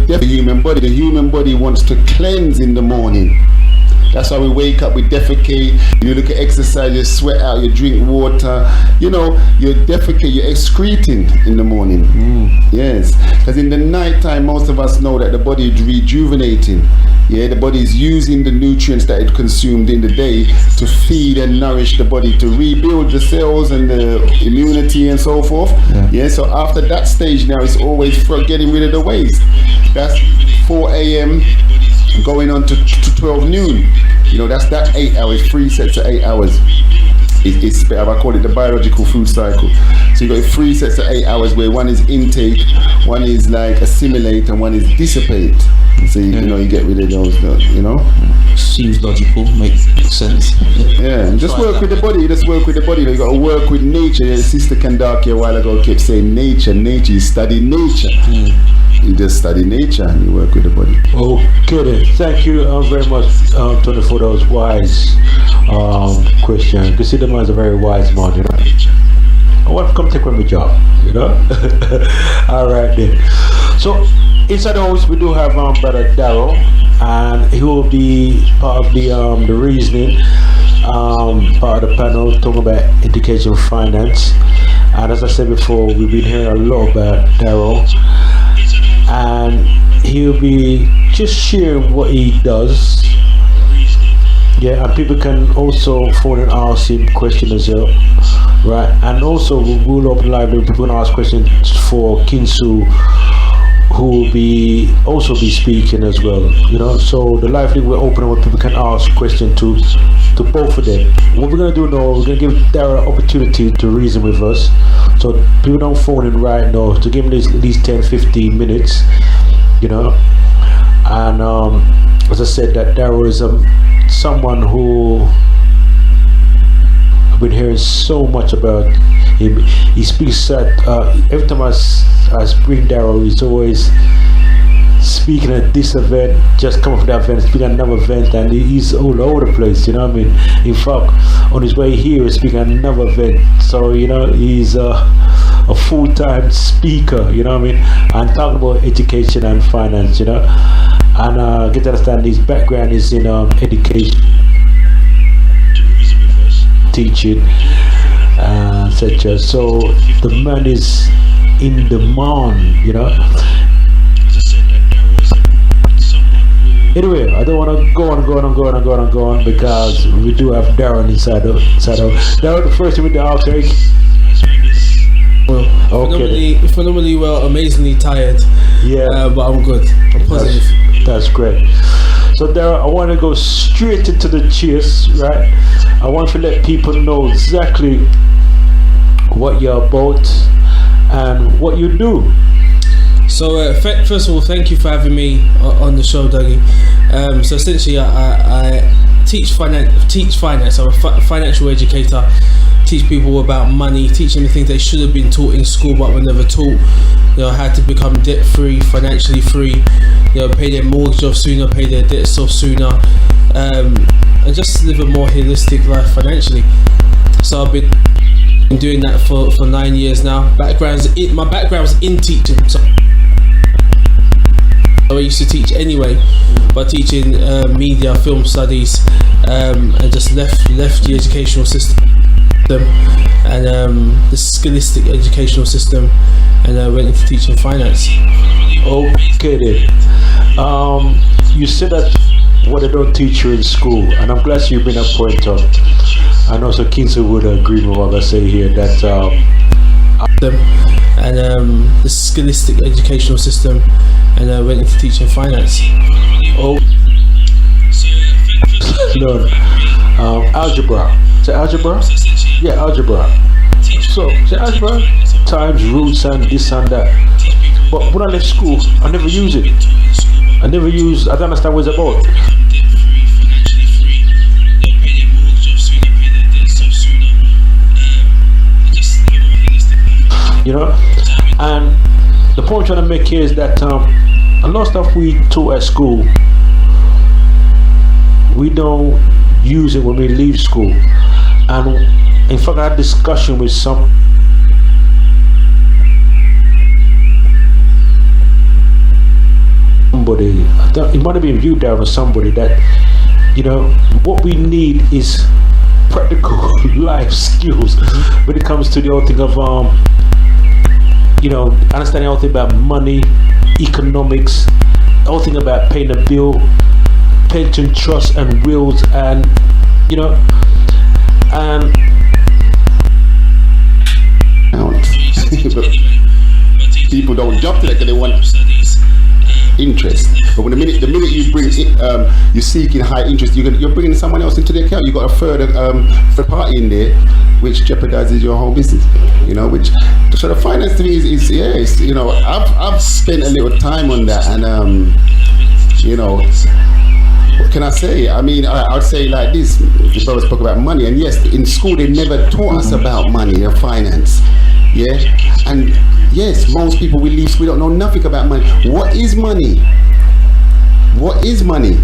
the human body. The human body wants to cleanse in the morning. That's why we wake up, we defecate. You look at exercise, you sweat out, you drink water. You know, you defecate, you're excreting in the morning. Yes, because in the night time, most of us know that the body is rejuvenating. Yeah, the body is using the nutrients that it consumed in the day to feed and nourish the body, to rebuild the cells and the immunity and so forth. Yeah, so after that stage now, it's always for getting rid of the waste. That's 4 a.m. going on to 12 noon. You know, that's that 8 hours, 3 sets of 8 hours. It's I call it the biological food cycle. So you got 3 sets of 8 hours where one is intake, one is like assimilate, and one is dissipate. So you know, you get rid of those, you know. Seems logical, makes sense. Yeah, and just work with the body. Just work with the body. You got to work with nature. Your sister Kandaki a while ago kept saying nature. You study nature. You just study nature and you work with the body. Okay then. Thank you very much, Tony, for those wise questions. You can see the man's a very wise man, you know. I want to come take on my job, you know. All right then. So inside the house we do have brother Darrow, and he will be part of the reasoning part of the panel talking about education and finance. And as I said before, we've been hearing a lot about Darrow, and he'll be just sharing what he does. Yeah, and people can also phone and ask him questions as well, right? And also we'll open live, people can ask questions for Kensu, who will be speaking as well, you know. So the live link will open where people can ask questions to both of them. What we're gonna do now, we're gonna give Dara an opportunity to reason with us. So people don't phone in right now, to give him at least 10-15 minutes, you know. And as I said, that Dara is someone who I've been hearing so much about him. He speaks at every time I bring Darrow, he's always speaking at this event, just come from that event, speaking at another event, and he's all over the place, you know what I mean? In fact, on his way here, he's speaking at another event. So, you know, he's a full-time speaker, you know what I mean? And talking about education and finance, you know? And get to understand his background is in education, teaching, etc. So the man is in demand, you know. Anyway, I don't want to go on because we do have Darren inside. Darren, the first thing with the outbreak. Well, okay. Phenomenally well, amazingly tired. Yeah, but I'm good. I'm positive. That's great. So Darren, I want to go straight into the chase, right? I want to let people know exactly what you're about and what you do. So first of all, thank you for having me on the show, Dougie. So essentially, I teach finance. I'm a financial educator. Teach people about money, teach them the things they should have been taught in school but were never taught. You know, how to become debt free, financially free. You know, pay their mortgage off sooner, pay their debts off sooner, and just live a more holistic life financially. So I've been doing that for 9 years now. My background was in teaching. So I used to teach anyway, but teaching media, film studies, and just left the educational system and the scholastic educational system, and I went into teaching finance. Okay then. You said that what they don't teach you in school, and I'm glad you bring that point up. And also Kensu would agree with what I say here, that and the scholastic educational system, and I went into teaching finance. Algebra. Is it algebra? Yeah, algebra. So algebra times roots and this and that. But when I left school, I never use it. I don't understand what it's about. You know, and the point I'm trying to make here is that a lot of stuff we taught at school, we don't use it when we leave school. And in fact, I had a discussion with some somebody, it might have been you, Darren, or somebody, that, you know, what we need is practical life skills when it comes to the whole thing of, you know, understanding the whole thing about money, economics, the whole thing about paying a bill, pension, trust, and wills, and, you know, and people don't jump to that because they want interest. But when the minute you bring you're seeking high interest, you're bringing someone else into the account. You've got a third party in there, which jeopardizes your whole business. You know, which so the finance to me is it's, you know, I've spent a little time on that, and you know, what can I say? I mean, I would say like this: the brother spoke about money, and yes, in school they never taught us about money and finance. Yeah, and yes, most people we leave school, we don't know nothing about money. What is money? What is money?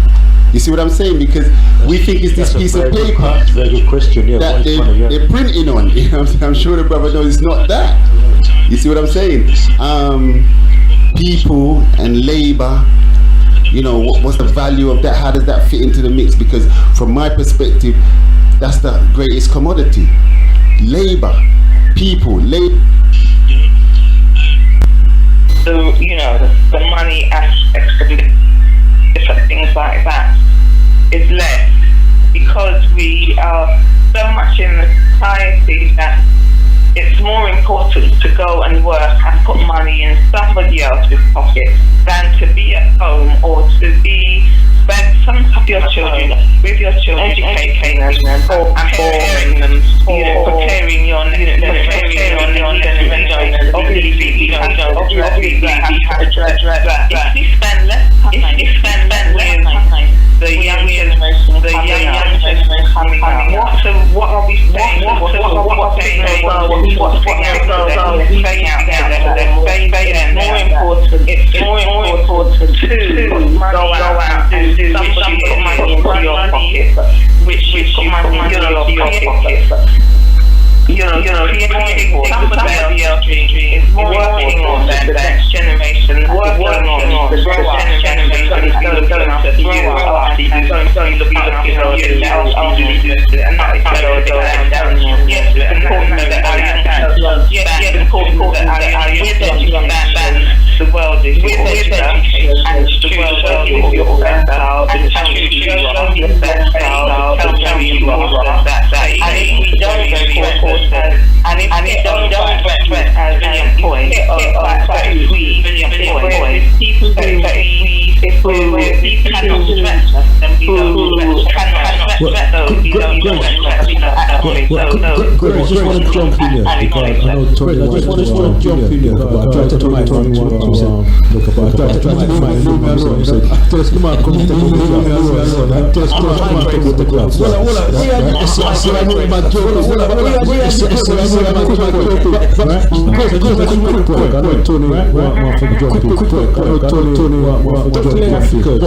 You see what I'm saying? Because we think it's this piece of paper. Very good question. Yeah, that they're printing on. You know what I'm saying? I'm sure the brother knows it's not that. You see what I'm saying? People and labor. You know, what's the value of that? How does that fit into the mix? Because from my perspective, that's the greatest commodity. Labor. People, So, you know, the money aspects of different things like that is less because we are so much in the society that it's more important to go and work and put money in somebody else's pocket than to be at home or to spend some time with your children, educating them or preparing them, you know, preparing your next generation. Obviously, you have to address that. If you spend less time with the young generation coming out, what are we saying? What's saying it's more important to go out and do somebody put money into your pocket, which put money into your pocket. You know, creating somebody else's dream is working on that next generation, working on the next generation is going to grow up after you, going to be looking after you, and that is going to go down. Yes, it's important that our young understand the world is your oyster, and the world is your oyster, and tell you your best, tell you that if we don't and if we don't express as William Point, people who cannot stretch us, then we don't cannot stretch those, we don't stretch. I just want to jump in here because I know Tony wants to jump in here. I tried to talk to Tony to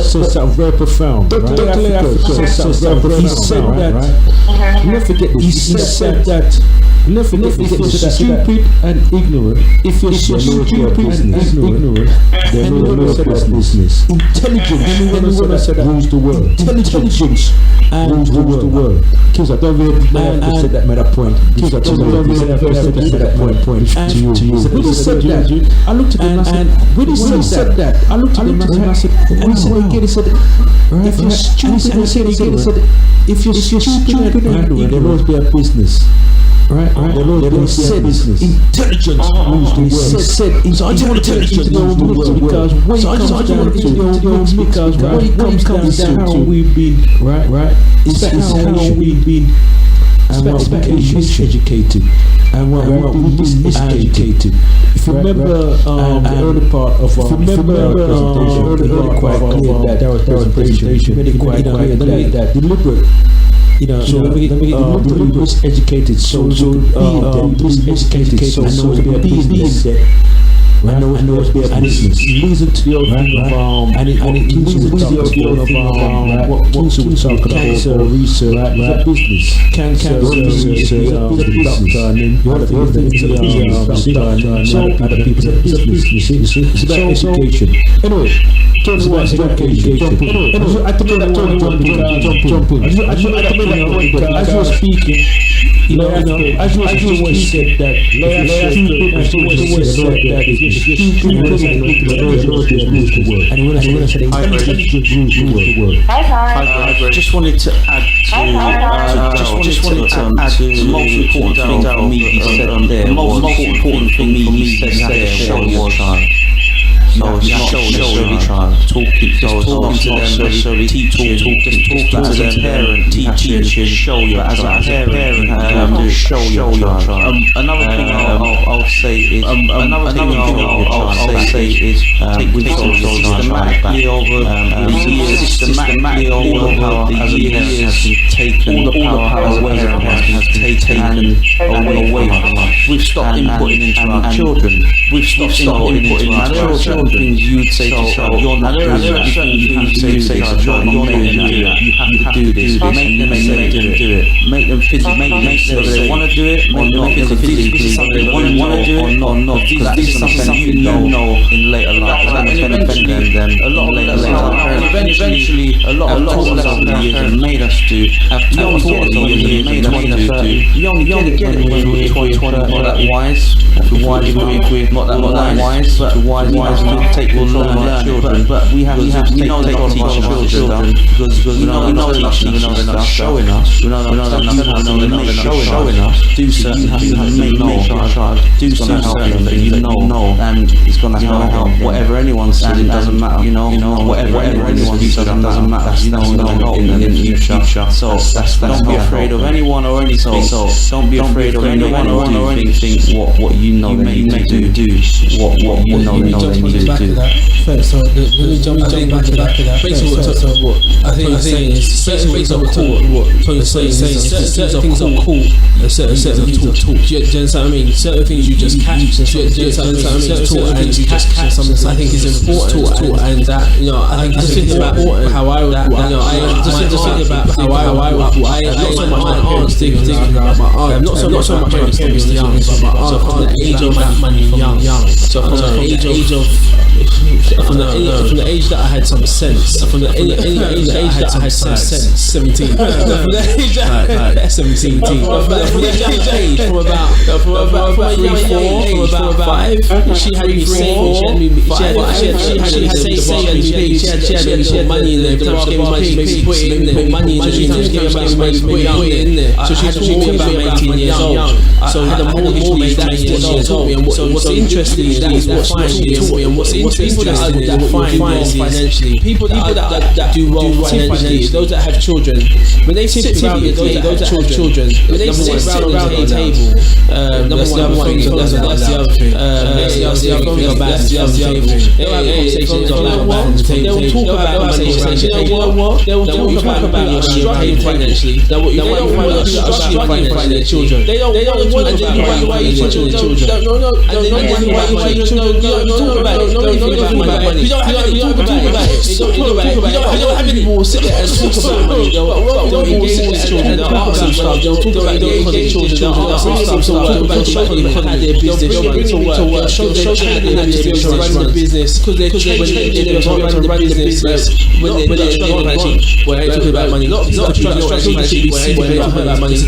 says something very profound. He said that. Never forget this. He said that. Never forget if you're stupid and ignorant. If you're stupid and ignorant, then no one said that business. Intelligence. Anyone said that rules the world. Intelligence rules the world. Kids, I don't really said that made a point. Kids, I don't really said that point to you. When he said that, I looked at him and I said, when he said that, I looked at him and I said, he said, if you're stupid and ignorant, if you're stupid and ignorant, there'll always be a business. Right. They said business. Intelligence rules the world. So I just want to tell you because when it comes down to how we've been, right? It's how we've been and what we educated and what we miseducated. If you remember the early part of our presentation, quite clear that there was presentation, made it quite clear that deliberate. You know, so we miseducated, so to be miseducated, so to be a business, right? And there was their business. Listen to your thing of and it listen to your thing of what Kensu was talking about. Cancer research, right? Business. Cancer research, the doctor, and then you have to give the doctor, so other people's business. You see, it's about education. Anyway. It's about education. I think that jump in. As you were speaking, you know, as you always said that, and when I said I just wanted to add to the most important thing for me he said there. The most important thing for me he said there show your child. So it's not showing child, talking to them, teaching, as a parent, teaching, show your child. As a parent, show your child. Another thing I'll say is, take systematically over the years, systematically over the years has been taken, all the power away from us has been taken away from us. We've stopped inputting into our children. We've stopped inputting into our children. Things you'd say to yourself, you're not doing it. You have to say to yourself, you're not making them do it. You have to do this. Make them do it. Make them physically, make them whether they want to do it, make them physically, whether they want to do it or not. That is something you know in later life. And then a lot of later life. Eventually, a lot of lessons over the years have made us do. Have taught us over the years, made us do. You only get it when we're 20, not that wise. If we're not that wise, but wise to take control of our children. But we have to take control of our children because we know they're not teaching us, they're not showing us. We know they're not showing us. Do certain things that make your child do certain things that you know, and it's gonna help. Whatever anyone says, it doesn't matter. You know, whatever anyone says, it doesn't matter. You know, in the future. So don't be afraid of anyone or anything. So don't be afraid of anyone or anything. What you know they need to do. What you know they need to do. First, so let me jump back to that. Basically, what I think I'm saying is certain things are taught. What Tony's saying is certain things are cool and certain things are taught. Do you understand what I mean? Certain things you just catch. Do you understand what I mean? Certain things you just catch. Something I think is important. And that, you know, I think just thinking about how I would, you know, I just think about how I would. Not so much my aunt's thinking about my aunt. Not so much my parents thinking young, but my aunt from the age of money young. So from the age of from the age that I had some sense, from the age that I had some sense, 17. From the age that I had 17. From about 3, 4, from about 5, she had me saying, she had money in there. Every time she gave me money, she made me put it in there. Money in there. She gave me in there. So she told me about 18 years old. So I had a mortgage that she taught me. And what's interesting is what's taught me and what's interesting that financially, people that do well financially, those that have children, when they sit around those that have children, when they sit around the table, that's the other thing. That's the other thing. That's the other thing about the table. They will talk about money. You know what? They will talk about you're struggling financially. That what you find you're struggling financially. Children. They don't want to talk about why your children. No. And then why your children don't talk about it. Money. We don't have any talk about it. We don't have any people sit there and talk about money. They'll engage with children. They'll ask them stuff. They'll talk about their children. They'll ask them stuff. Talk about children had their business. They'll bring them to work. Show them how they had to run the business because they're trained to run the business. When they're struggling financially, when they're talking about money, not struggling financially. When they're talking about money, and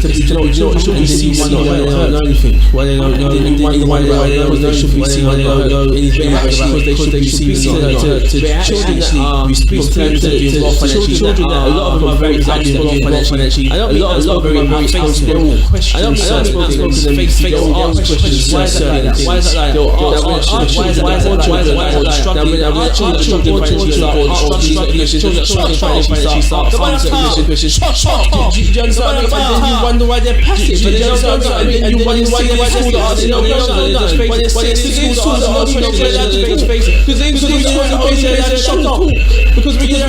see why they don't know anything. Why they don't know anything. Why they don't know should be seen. Why they don't know anything because they should be seen. Children a lot of them are very financially. A lot of them are very face. They're all questions. They'll ask questions. Why is that like? Why is that like? Why is that struggling? You wonder why they're passive. And then you wonder why they're because because we get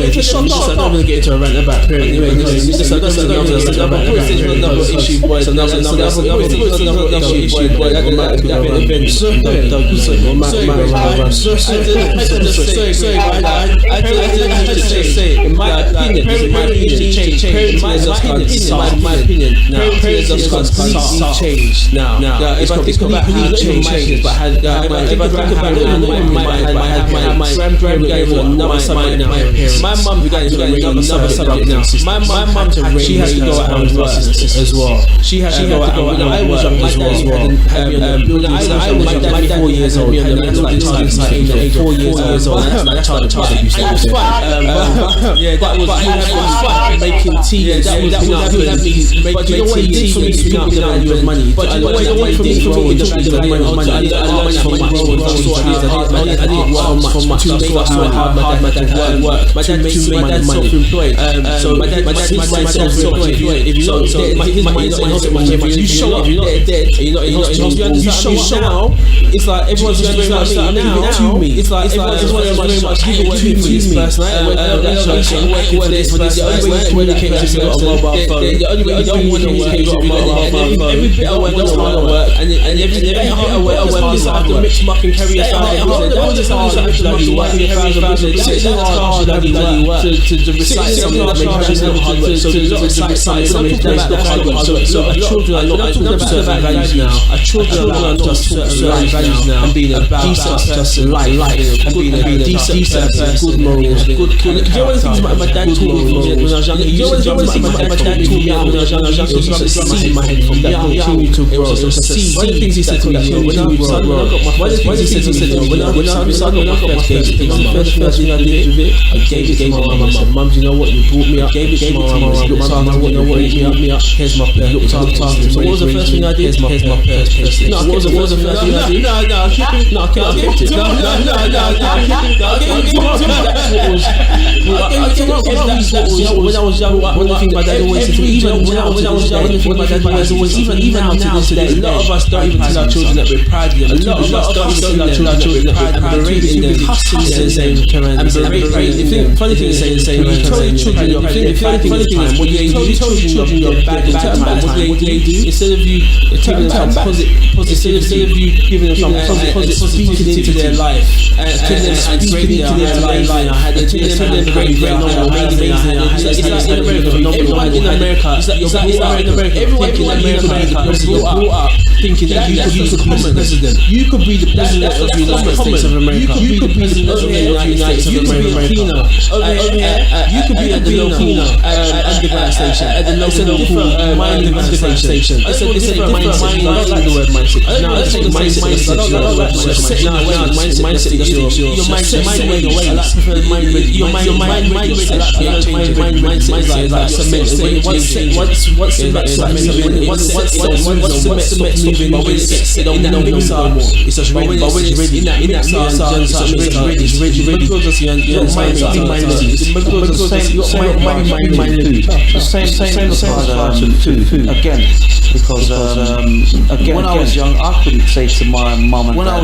I'm not going to get into a rant about parents. Anyway, another issue, boy. Another issue, boy. In my opinion, parents just completely changed now. If I think about how it changed, but if I think about my grandparents were another subject now. My mum began to raise another subject now. My mum, she had to go out and work as well. She had to go out and work. I was young as well. My dad 4 years old. At the age of 4 years old. That's child abuse. It was fun. Yeah, that was fun. Making tea. That was but you know what it did for me to speak the value of money. But you know what it did for me to speak the value of money. I didn't work so much to make up so hard. My dad worked. My dad self-employed. So my dad self-employed. If you don't, you show up, you're not dead. You show up now. It's like everyone's very much to me. It's like everyone's very much giving to me this first night. The only way you communicate is if you got a mobile phone. The only way you don't want to work is if you got a mobile phone. Every bit of work doesn't want to work, and every bit of work is have to mix muck and carry a thousand. To recite something that makes hard work. So to recite something that makes hard work. So children are not certain values now. Children are not just certain values now. And being a decent person, life, and being a decent person, good morals, good. You know one of the things my dad taught me when I was young. You know one of the things my dad taught me when I was young. It was a seed in my head from that continue to grow. It was a seed. One of the things he said to me when I got my first thing I did with it, I gave it to my mum. I said, Mum, do you know what? You brought me up. Gave it to my mum. You know what? You brought me up. Here's my purse. Looked after him. So what was the first thing I did? Here's my purse. No, what was the first thing I did? No, I kept it. No, I kept it. No, when I was young, one of the things my dad always said to me, even when I was young, one of the things my dad always, even now to this day, a lot of us don't even tell our children that we're proud of them. A lot of us don't even tell our children that we're proud of them. Hustling and saying, funny thing is saying, you tell your children you're bad time. What you tell your children you're bad time. What do? Instead of you taking them some positive, instead of you giving them some positive, speaking into their life, and speaking into their life, I had a great, amazing. It's like in America, everyone in America, everyone in America was brought up thinking that you could be the president. You could be the president of the United States of America. You could be the president of the United States of America. You could be at the local underground station, at the local mining station. It's a different mindset. I don't like the word mindset. No, it's the mindset. Mindset is your mindset. I prefer mindset. Mindset is like cement. Once moving, but when it's set up, it's just ready. But when it's ready, in that mix, it's ready. Food again. Because when I was young, I couldn't say to my mum and dad, I'm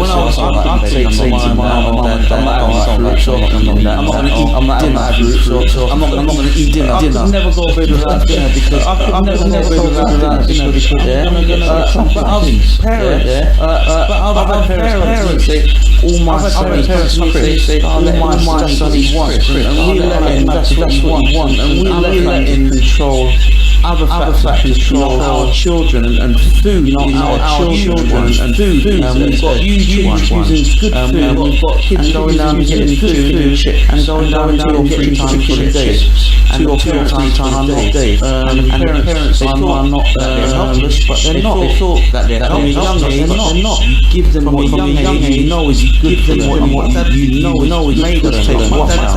not going to eat dinner. I could never go to bed without dinner because but other parents say all my parents say all my that's what he wants, and we let him, that's what he wants, and we let him control other factors, control our children and food, our children and food. We've got YouTube choosing good food, and we've got kids going down and getting food and going down and getting 3 times for the day. 2 or 4 times a day. And parents, they thought I'm not helpless, but they're not. They thought that they're young, they're not. You give them what from a young age, you know is good for them. What you know is made us take what now?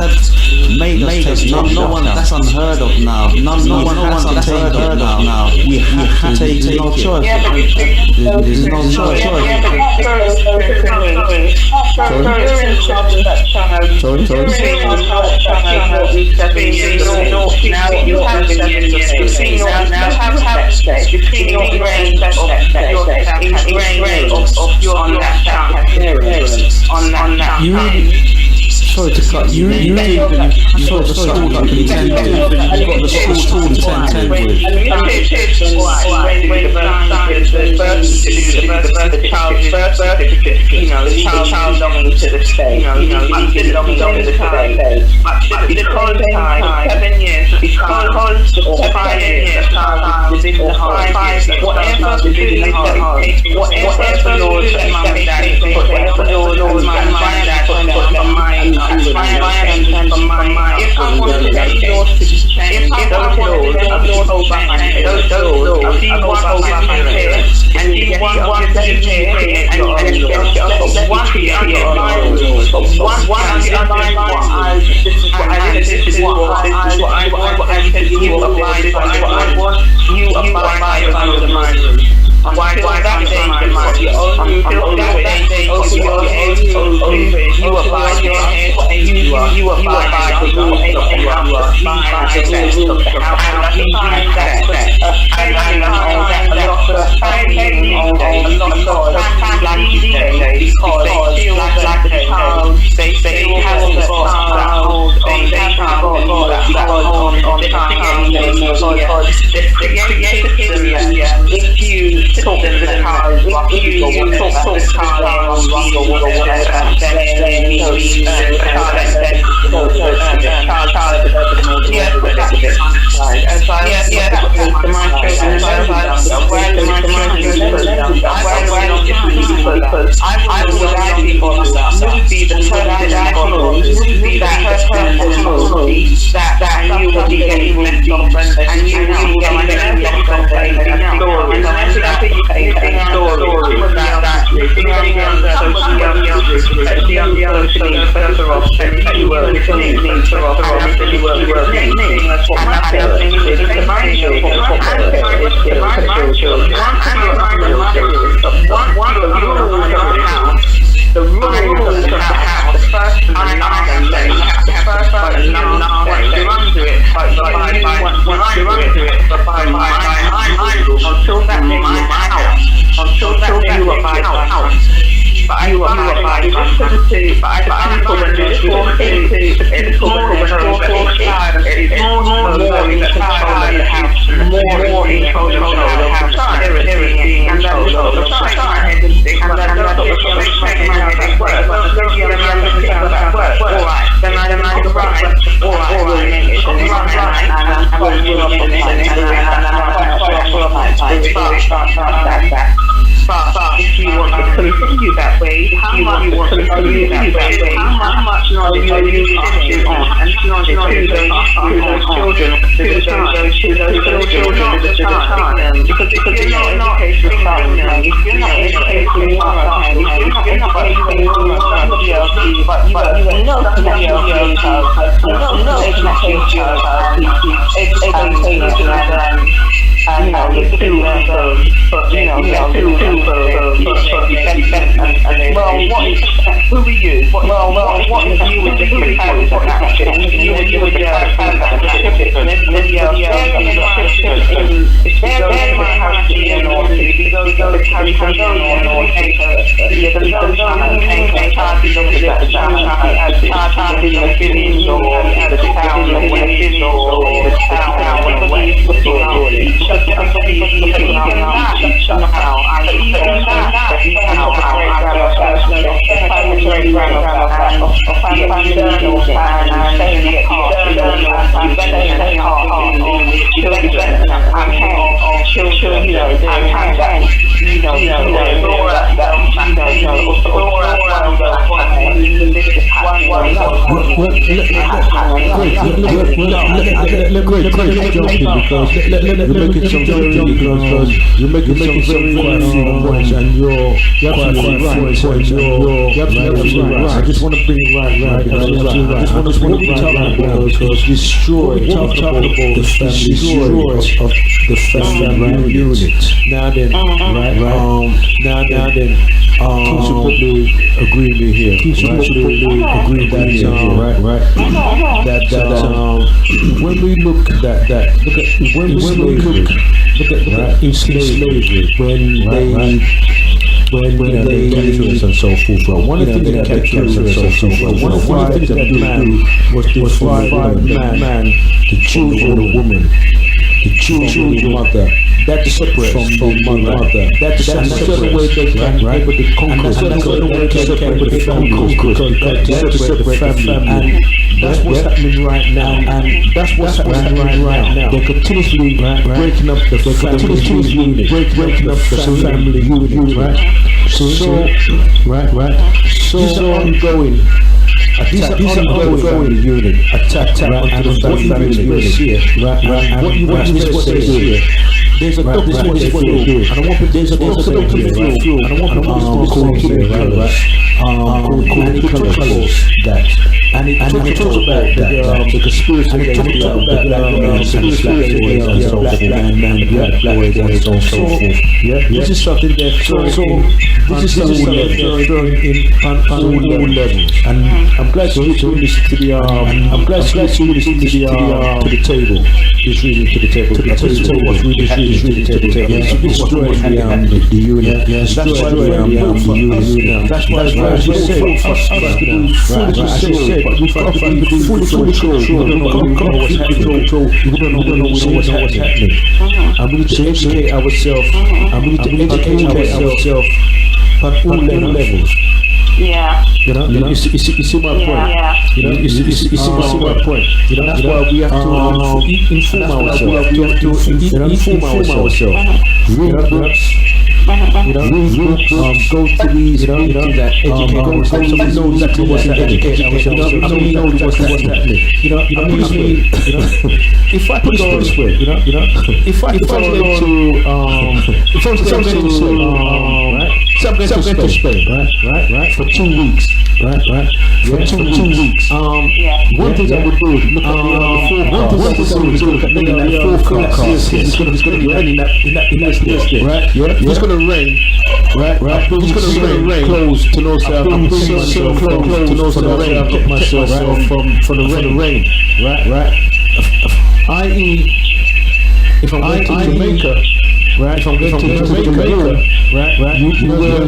Made us take no one. That's unheard of now. No one that's unheard of now. We have to take no choice. There's no choice. Now you have the ingrained of your on that child. sorry to cut you. You've got the school to contend with. You've got the school to contend with. The child's birth certificate, the child belonging to the state, belonging to the state. But because 7 years, because the 5 years, within the home, whatever laws that mum and dad put, whatever laws my mum and dad put for mine, if I wanted any laws to be changed, if I wanted any laws to change, those laws, if you want to be here, and you want to be here, and you want to be this is what I want, you abide by the mine. Why that day you abide your head, you abide by the rules of the house, talk to the child, if you talk to the child, the rules of the house, the first and the last day, first and the last day, you run to it, but you run to it, but by until that day you abide, until that day you abide by house. But I abide by consistency, but I people when they're talking to people when they're talking it's more in control of the house, more in control of the house, everything in control of the house. But if you want to continue that way, how much knowledge are you sitting on? And knowledge to those children, because if you're not educating them, if you're not educating somebody else, but you know somebody else, and well, who are you? What is you with the parents of that? You with the You're making some very points, and you're absolutely right. I just want to bring it right. I just want to bring it right because destroy the family unit. Now then, Kensu probably agree with me here. That when we look at in slavery, when when they get curious and so forth. Right? One of the things that get curious and so forth. One of the things that do was to find man, the children, the woman, the children, the mother. That's separate from the mother. That's the certain way they can be able to conquer. That's the certain way they can separate the family. Separate the family. And that's what's happening right now. And that's what's happening right now. They're continuously breaking up the family unit. Breaking up the family unit. Right. So these are ongoing. These are ongoing unit attack onto the family unit. Right. What they do. There's a doctor what they do. I don't want to there's a doctor what they do. I don't want to call that. And it talks about the conspiracy and it talks about black boys and so forth. This is something they're throwing in on all levels. And I'm glad you listen to the I'm glad you listen to the table. Just reading to the table. What's really happening to the table. Destroying the unit. That's why the unit. That's why I said but we've got to be fully control. We don't know what's happening. And we need to educate ourselves. And we need to educate ourselves on all levels. Yeah. You see my point. You see my point. That's why we have to inform ourselves. Inform ourselves. Read books. Read books. Go to these meetings that educate. Go to know exactly what's happening. We know what's happening. If I put it this way, if I was going to Spain, right, for 2 weeks, right, for 2 weeks. One thing I would do is look at the forecast. It's going to be raining in that, right? It's going to rain, right? It's going to rain. Close to north south. I'm putting myself close to north south. I've got myself from the rain, right? I.e., if I'm going to Jamaica. Right, if I'm going to Jamaica, right, you wear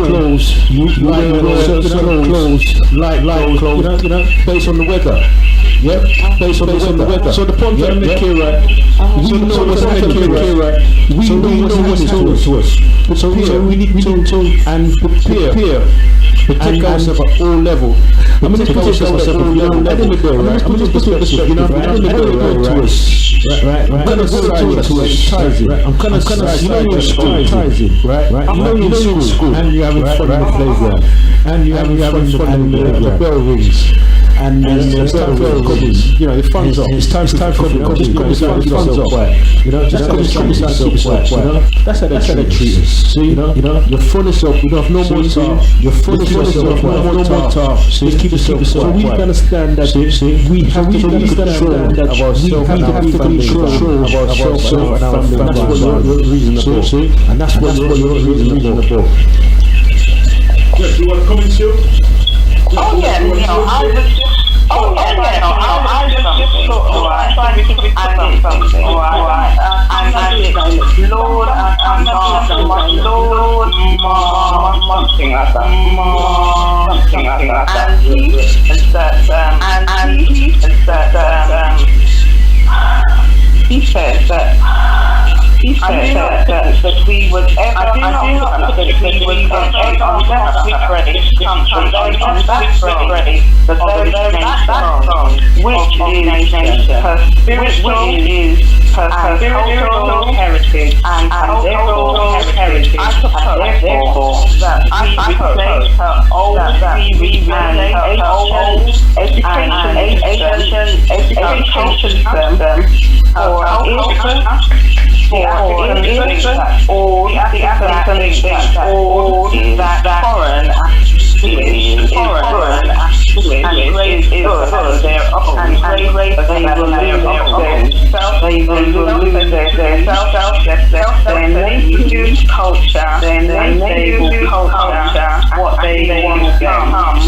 clothes, light clothes, based on the weather. Yep, based on the weather. So the point that I make here, right, we know what's happening here, right, we know what's happening to us. So we need to and prepare. Protect ourselves at all levels. I'm going to protect ourselves at all levels. I'm going to put it to us. Right. I'm going to ties it. I'm going to ties it. Right. You know you're in school and you're having fun in the playground. And you're having fun in the bell rings. And it's time for everybody. The fun's up. It's time for everybody. Just come yourself quiet. Just come yourself quiet. That's how they treat us. See, you're full of yourself. We don't have no more time. You're full of yourself. We don't have no more time. Just keep yourself quiet. So we understand that we have to be control of ourselves and our family. And our family. That's what you're reasonable. See, and that's what you're reasonable. Yes, you want to come in too? I was just thought, alright, I did something, alright, and I did Lord, and Lord, something like that, and he said that we would ever which is her spiritual heritage and cultural heritage. I suppose therefore that we replace her old education system for or the African or that foreign and raise their own, and raise they will use culture, then they will culture what they want to become,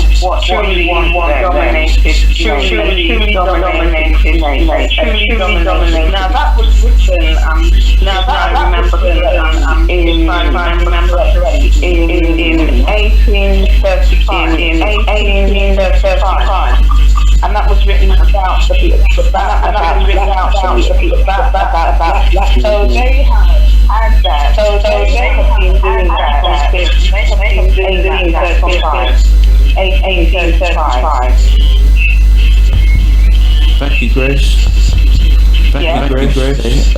truly dominated. Now that was written. Now that I remember in 1835. And that was written about the So they had that. So they have been doing that. They have been doing that from 1835. Thank you, Grace. Thank you, Grace.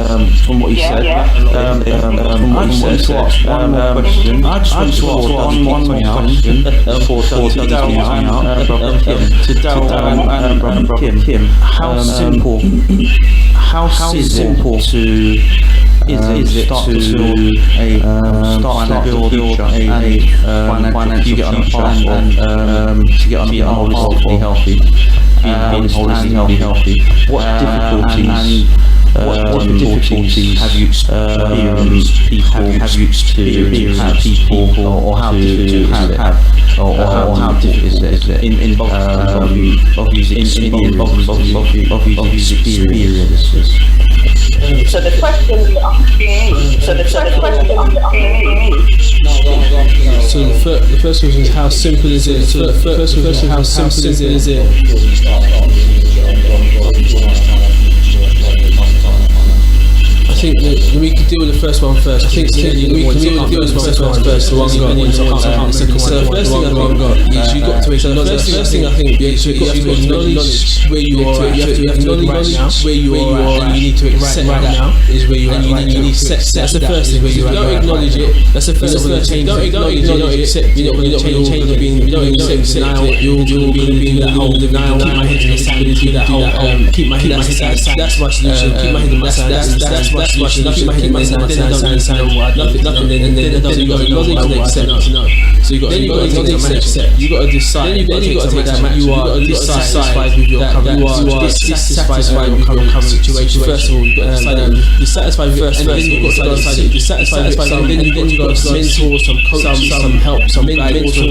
From what you said, from what you said, one more question. I just want to ask one more question for Dougie to Darryl and Brother Kim. How simple is it to start to build a financial future and to get on holistically healthy? Holistically healthy. What difficulties have you experienced people, or how difficult is it in both of these experiences? So the question you're asking me. So the first question is how simple is it? So the first question is how simple is it? I think that we could deal with the first one first. I think we can deal with the first one first. The one we got. So the first thing I think is you got to acknowledge. The first thing I think is you have to acknowledge where you are. You have to acknowledge where you are, and you need to accept right now is where you are. And you need to accept. That's the first thing. Where you don't acknowledge it. That's the first thing. Don't acknowledge it. You're not going to change. You don't accept denial. You're going to be in that whole denial. Keep my head in the sand. Keep my head in the sand. That's my solution. Keep my head in the sand. That's my solution. Keep my head in the sand. Then I don't understand nothing. Then you got to acknowledge and accept. So you got to accept. You got to decide. Then you got to take that match. You are dissatisfied with your current. You are dissatisfied with your current situation. First of all, you got to decide. Dissatisfied with first. Then you got to decide. Dissatisfied with some. Then you got to mentor, some coach, some help, some guidance, some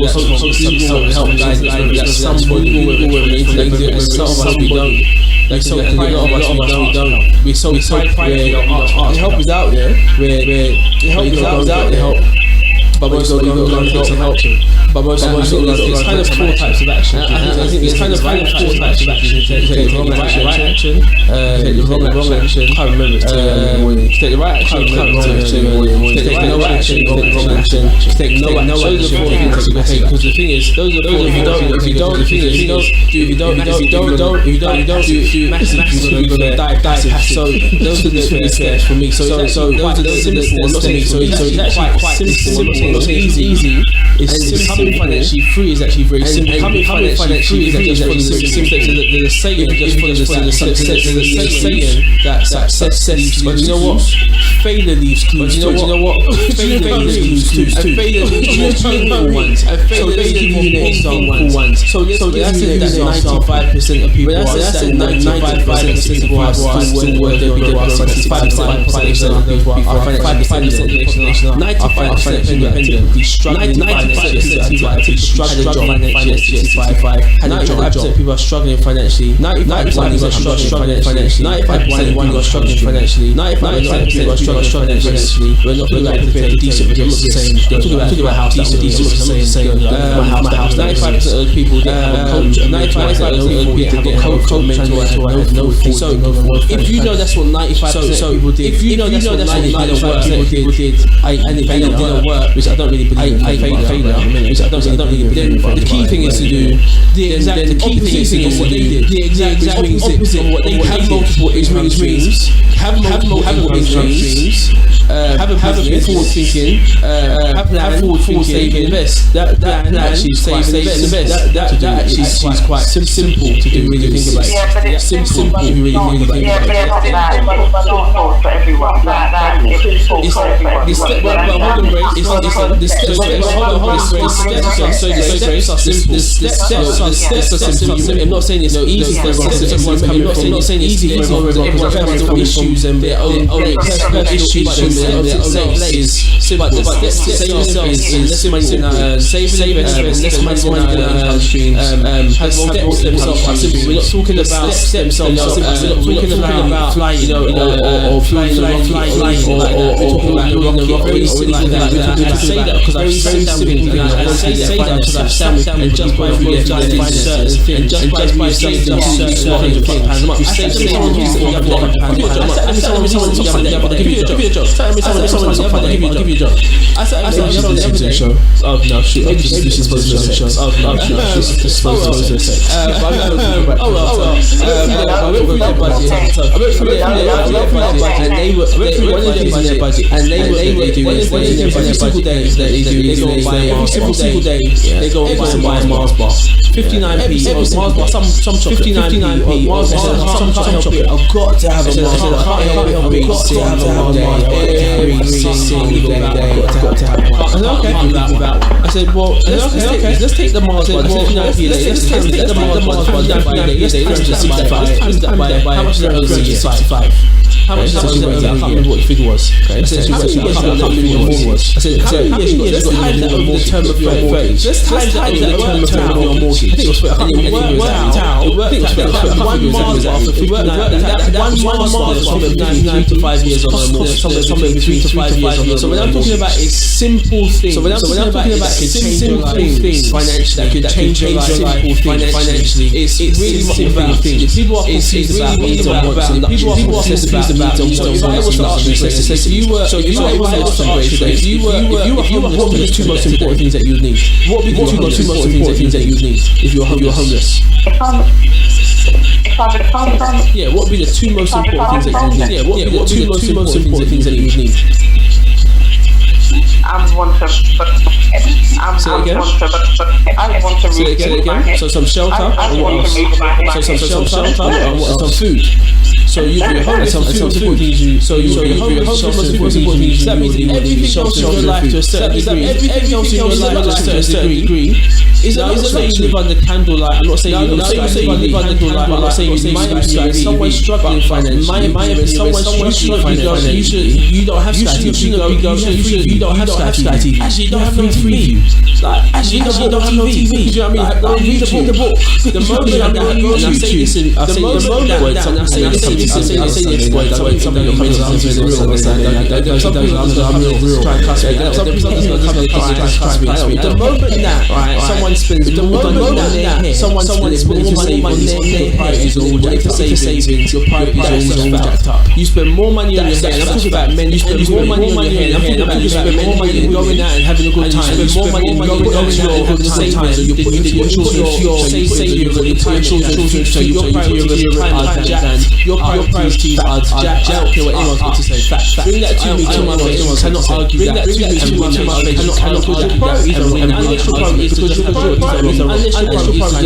help, guidance. Some people with intellect. Some of us we don't. Like so, a lot of us we don't. We're so prideful. Help is out there. Help is out there. But most of them don't take some help. But most of them it's kind of four types of action. I think it's kind of four types of action. Take the right action. Take the wrong action. I can't remember. Take the right action. Take no action. Take the wrong action. Take no action. Those are four things you can take. Because the thing is, those are four. If you don't do massive, you're gonna die. So those are the steps for me. So those are the simple. So it's actually quite simple. It's not easy. It's becoming financially free is actually very simple. Becoming financially free is actually very simple. There's a saying just follow the success. There's a saying that success leaves clues. But you know what? Failure leaves clues. But you know what? Failure leaves clues too. And failure leaves painful ones. And failure leaves painful ones. So that's 95% of people. That's 95% of people are still working. 65% of people are 95% of people be struggling financially. Had a job. People are struggling financially. 95% people are struggling financially. 95% people are struggling financially. 95% people are struggling financially. We're not prepared to decent results. I'm talking about house. Decent results. My house. 95% of people have a coach. 95% of people have a coach, mentor. So if you know that's what 95% of people did, if you know that's what 95% of people did, and it didn't work, which I don't really believe in failure, which I don't really believe in. The key thing is to do the exact what they did. The exact opposite of what they did. Have multiple dreams. Have multiple dreams. Have a forward thinking. Have forward thinking. Invest. That actually saves the best. That actually is quite simple to do when you think about it. Yeah, but it's simple if you really think about it. Yeah, but it's not for everyone. It's simple for everyone. The steps are simple. I'm not saying it's easy for everyone. I'm not saying it's easy for everyone. Everyone's got issues and their own personal issues is simple. But saving yourself is less money to earn. Saving less money to earn income streams. Have steps themselves are simple. We're not talking about steps themselves. We're not talking about flying, or flying like that. We're talking about building a rocket or anything like that. I say that because I've sat down with people, and I say that because I've sat down and just by certain things, and just by saving them certain things, you save them £100 give you a job. Give you a job. I said, the show. Oh no, shoot! Maybe she's supposed to show. Oh no, shoot! She's supposed to say. I went through their budget. And they were their budget. And every single day they go buy every single day they go buy a Mars bar. 59p Mars bar. Some 59p Mars bar. Some can't help it. I've got to have a Mars bar. I've got to have a Mars bar every single day. I said, well, let's take the Mars bar. Let's take the Mars bar. Let's by how much is that a year? 65. How much is that? I can't remember what the figure was. I said, how many years you got? I said, how many years you got? Let's time that over the term of your mortgage. Let's time that over the term of your mortgage. I think it was it worked out. One Mars bar for 59. One Mars bar for 3 to 5 years on a mortgage. Somewhere between 3 to 5 years on a mortgage. So when I'm talking about a simple thing, simple things financially, that could change your life financially, it's really about things. People are confused about needs and wants. People are confused about needs and wants. So if I was to ask you, if you were what would be the two most important things that you would need? What would be the two most important things that you would need if you were homeless? Yeah, what would be the two most important things that you would need? Yeah, what would be the two most important things that you would need? I want to Say it again. So some shelter and what else? So some shelter and what else? Some food. So you're homeless, some food needs you. So you're homeless, some food needs you. That means everything else in your life to a certain degree. Everything else in your life to a certain degree. I'm not saying you live under candlelight. I'm not saying you live under candlelight. I'm not saying you might be someone struggling financially. My opinion, someone struggling financially. You don't have Sky TV. You don't have Sky TV. Actually, you don't have no TV. Actually, you don't have no TV. Do you know what I mean? Read the book. The moment that I go to YouTube, I say this. I say this. Some of your friends are real. Some people are real. Try and cuss me. Some people are going to cuss me. The moment that someone spends more money on their hair, someone spends more money on their hair, your priorities are all savings, your priorities are all jacked up. You spend more money on your hair, and I'm talking about men, you spend more money on your hair, I'm talking about you spend more money going out and having a good time, you spend more money going out and savings, and you put your children, savings, and you put your children, so your priorities are jacked, your priorities are jacked. I don't care what anyone's got to say. Bring that to me, to my face, cannot argue that. Bring that to me, to my face, cannot argue that. Unless your priority is just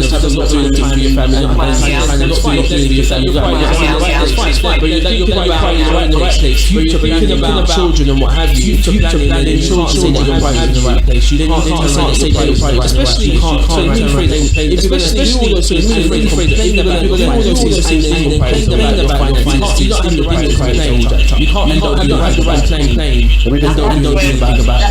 having not doing time for your family, and not doing anything for your family, that's fine. But you're thinking about in the right place. Future thinking about children and what have you. Future planning, you can't say that your priority is in the right place. You can't say that your priority, especially you can't especially you all those things. You don't have the right to claim. You can't have the right to claim. And don't do anything about it.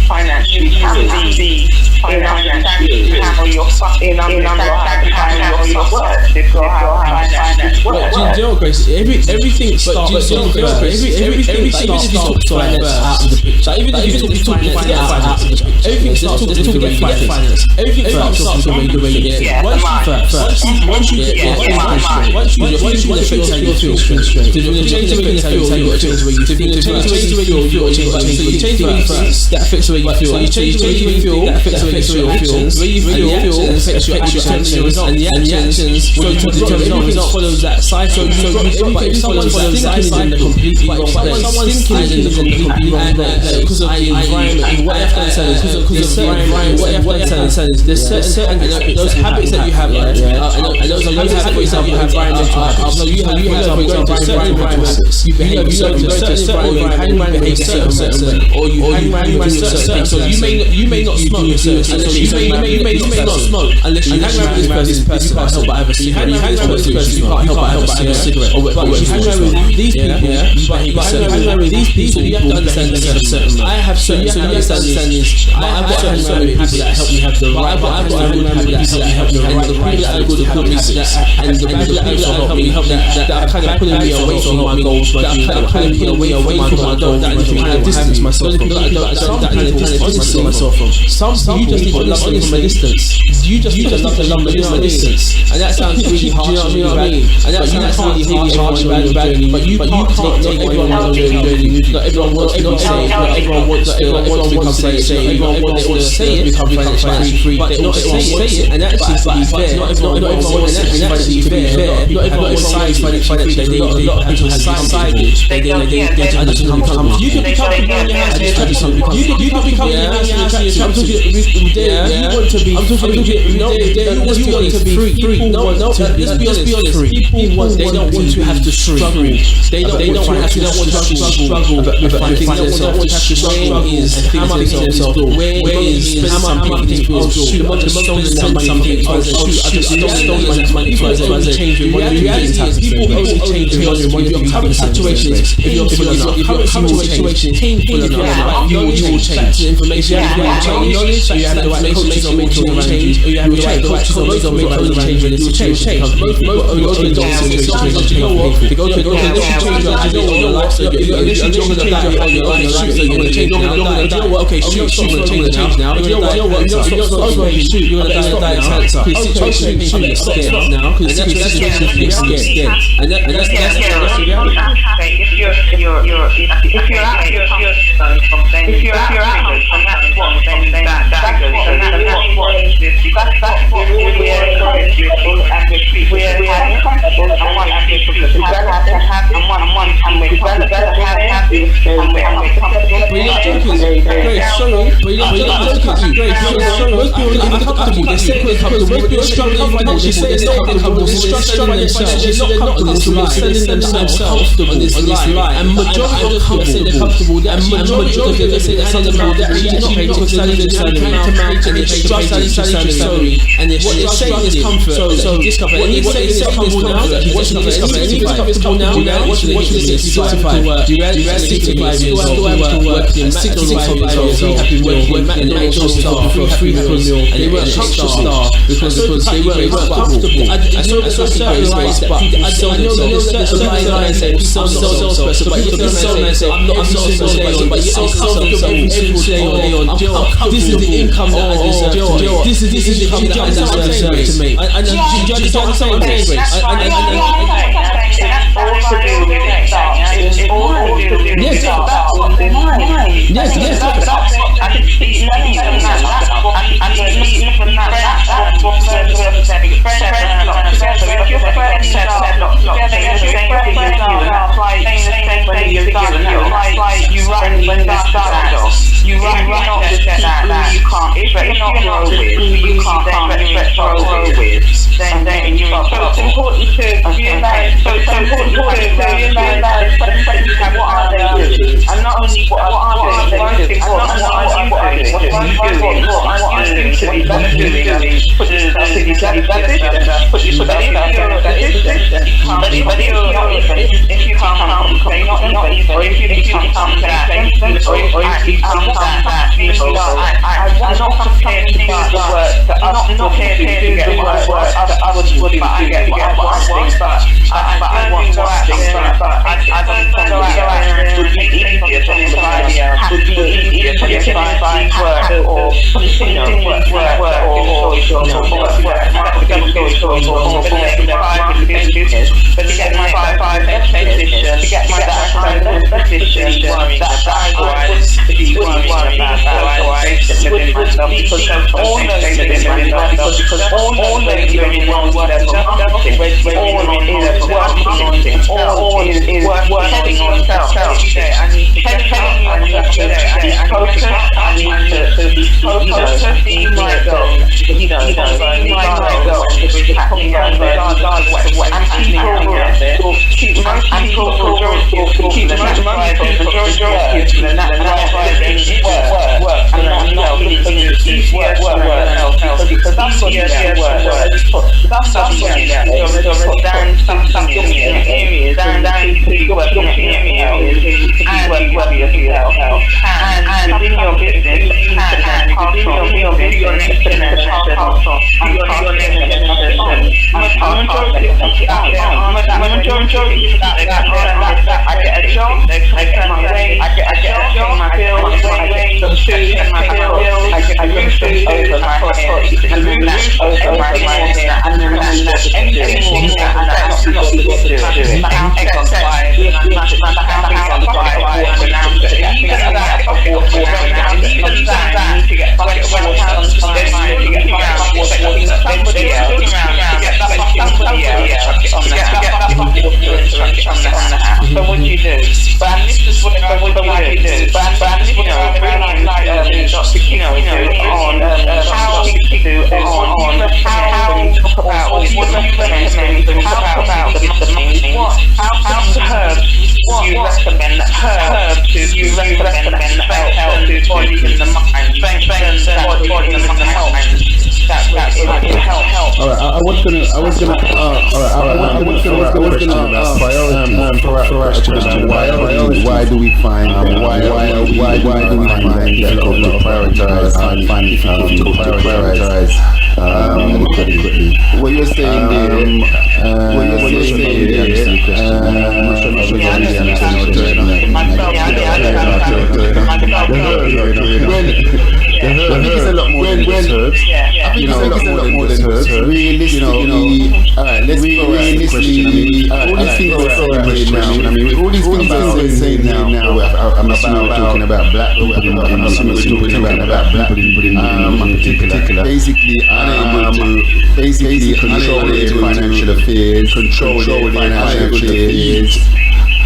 Financially, how you're fucking Grace, everything starts. Everything starts out of the picture. Even if you talk finance, everything starts to get finance. Everything starts the way you get. Once you get straight. If you change the way you feel, you change the way you feel. That affects the way you feel. So you change the you feel that affects your actions, where you feel affects your actions, and the actions follows that cycle. If someone's thinking in the completely wrong place, because of the environment, what you have to understand is there's certain those habits that you have, and those habits that you have environmental habits. So you have certain environments, you behave certain, or you hang around certain things. So you may not smoke, you may not smoke unless you hang around with this person. You can't help but have a cigarette. You hang around with this person, you can't help but have a cigarette. But if you hang around with these people, you have to understand that there's a certain. I have certain. So you have to understand this. I've got certain people that help me have the right. I've got people that help me have the right. And the people that help me that are kind of pulling me away from my goals, that are kind of pulling me away from my goals. That I kind of distance myself from. Some you just need to love them from a distance. You just need to love them from a distance, and that sounds really harsh. You know what I mean? And that sounds really harsh and bad. But you can't take everyone on your journey. Not everyone wants to become saved. Not everyone wants to become saved. Everyone wants to say it, become financially free. But not say it, and actually be fair. Not everyone wants to actually be fair. Not everyone wants to be financially. A lot of people have decided they just become comfortable. You can be comfortable in your house. You can be comfortable in your house. You want to be free. No, you want to be free. No, let's be honest. People they don't want to have to struggle. They don't want to have to struggle. They don't want to have to struggle. How much themselves? Where is how much people shoot? I just stolen something. I just stolen money. Change your money. Reality is people only change your current situation. If your current situation is painful enough, you will change. Information, you have the right knowledge, you have the right coaches on making change, or you have the right coaches on making change. You'll change. Most people only go to you know what? They go to change your life. So if you're going to change your life, so you're going to change now. You know what? Okay, shoot, you're going to change now. You know what? You're going to die of cancer. Because situation is scared now. Because situation is scared. And that's the reality. If you're out and that's what, then that's what we're comfortable and one average people have and one and we're have this and we're comfortable. But you're not joking, Grace, sorry. But you're not joking, Grace. Most people are uncomfortable. They're saying they're comfortable. Most people are struggling financially. They're saying they're comfortable. They're struggling themselves. They're not comfortable. They're selling themselves on this lie. And majority of them say they're comfortable. And majority of them say they're comfortable. They're actually not paid because salary to salary. And what they're saying is comfort. So discomfort. And what they're saying is comfort. What's the discomfort? Anything is comfortable now. What's the 65? Do you realize 65 years old? Working 65 years old. Working at the actual star for a 300 mil. And they weren't star because they weren't comfortable. I know there's certain lines that I know there's certain lines that people sell themselves. But you can sell and say, I'm not a salesperson, but you're comfortable every day on. This is the income that I deserve. This is the income that I deserve to make. And do you understand what I'm saying, Grace? All to do with it. It's all to do with it. Yes. I can see nothing from that. And from that. That's what friends together. If your friends together, that's why saying when you're done, that's why you write when you start off. You write not just that you can't stretch roll with, you can't stretch roll with. Then you're so it's important to realize that you have what are they doing, and not only what are they doing, and not only what are you doing, what are you doing to be better doing, put yourself in put yourself in but if you can't complain, not even, or if you can't complain, or if you can't I'm not prepared to do the work that I'm not prepared to get the work that others would do to get what I want, but I want to act but I don't go out there and would be easier to find work or continue work or business, but to get my five position, to get my five position, that I would be worried about within myself, because all those within myself, because all those within one level marketing, all is marketing, all is working on self. I need to get help, I need to focus, I need to be focused, see my goal, see my goal, which is happening out there, regardless of what's happening out there. I get a job, I get my way, I get a job, I get some food in my bills, I get a roof over my head, and then that's over my head, and then that's anything more than that's not what to do. So what do you do? But this is what I would like to do. But this is what I would like on how we do on how we talk about what you recommend, talk about the money, how herbs you recommend herbs you recommend that help to body in the mind, strengthen the body in the mind. Alright, I was gonna why do we find difficult to prioritize adequately? What you're saying I think it's a lot more than just herbs. I think it's a lot more than just herbs. Realistically, alright, let's be realistically. All these things are saying now. I mean, all these things are saying now. I'm talking about black people. I'm talking about black people in particular. Basically, unable to control their financial affairs, control their financial affairs.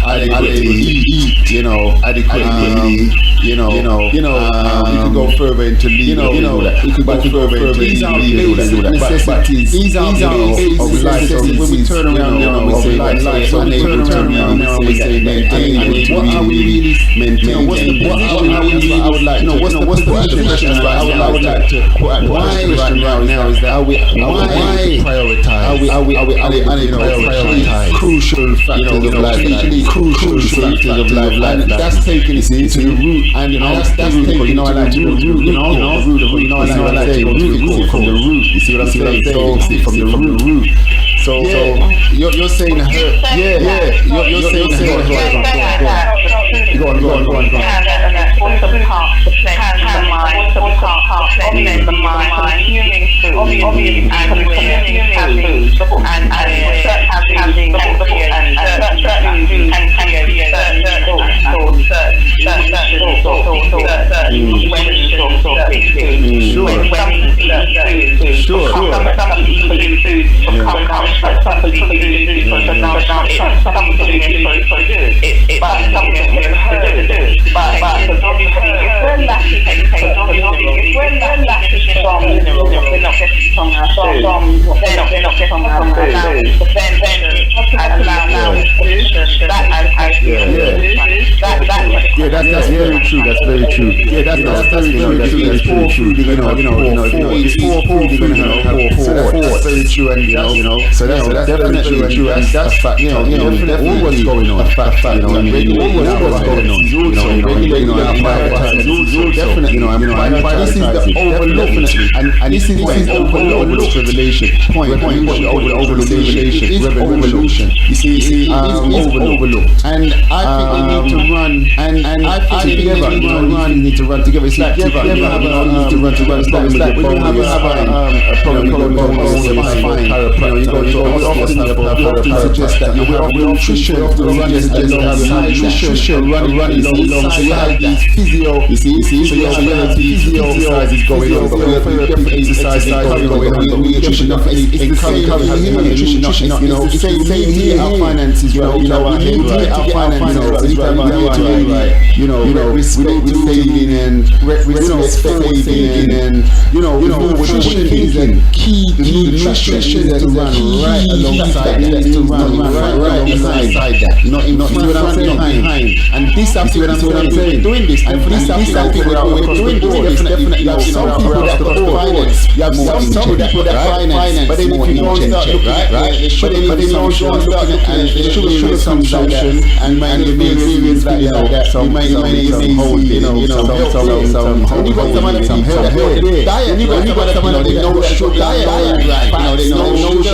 Adequately eat, adequately, you could go further into legal, you could go further into these are basic necessities. These are basic of life. When we turn around now and we say life, when we turn around now and we say maintain, what are we really maintaining? What's the position? I would like to know what's the position right now. I would like to why right now is that why prioritize? Are we prioritize crucial factors of life? Crucial factors of life, and that's taking it to the root, and that's taking it to the root, from the root. You see what I'm saying? From the root. So you're saying her, you're saying her. Go on. What's the part to play in the mind? What's the part to play in the mind? Consuming food, obviously, and consuming food, and having certain food can create certain That's very true. That's very true. Yeah, that's very true. It's poor food. It's poor food. That's very true. And so that's definitely true. And that's fact. Definitely all what's going on. Fact. All what's going on. Definitely. But this is the overlooked, and this is overlooked revelation. Revelation. You see, it is overlooked, and I think we need to run, and I think together, need to run together. It's like together, need to run together. It's like when you have a problem with your bones, you go to often suggest that you will nutrition, often suggest that you have nutrition, running inside these physio, you see, so you have physio exercises going on, but we have different exercises going on. Nutrition, it's the same here. Our finances, our finances, respect saving and saving, and nutrition is a key. Nutrition to run right alongside that, not behind. And this I'm saying, doing this, and this I'm doing this. Definitely, some people that got finance, you have some people that finance, but then if you don't start looking at but then if you don't start looking at the sugar consumption and various like that, you might need some holding, some health diet. You got some of them no sugar diet, they no sugar, no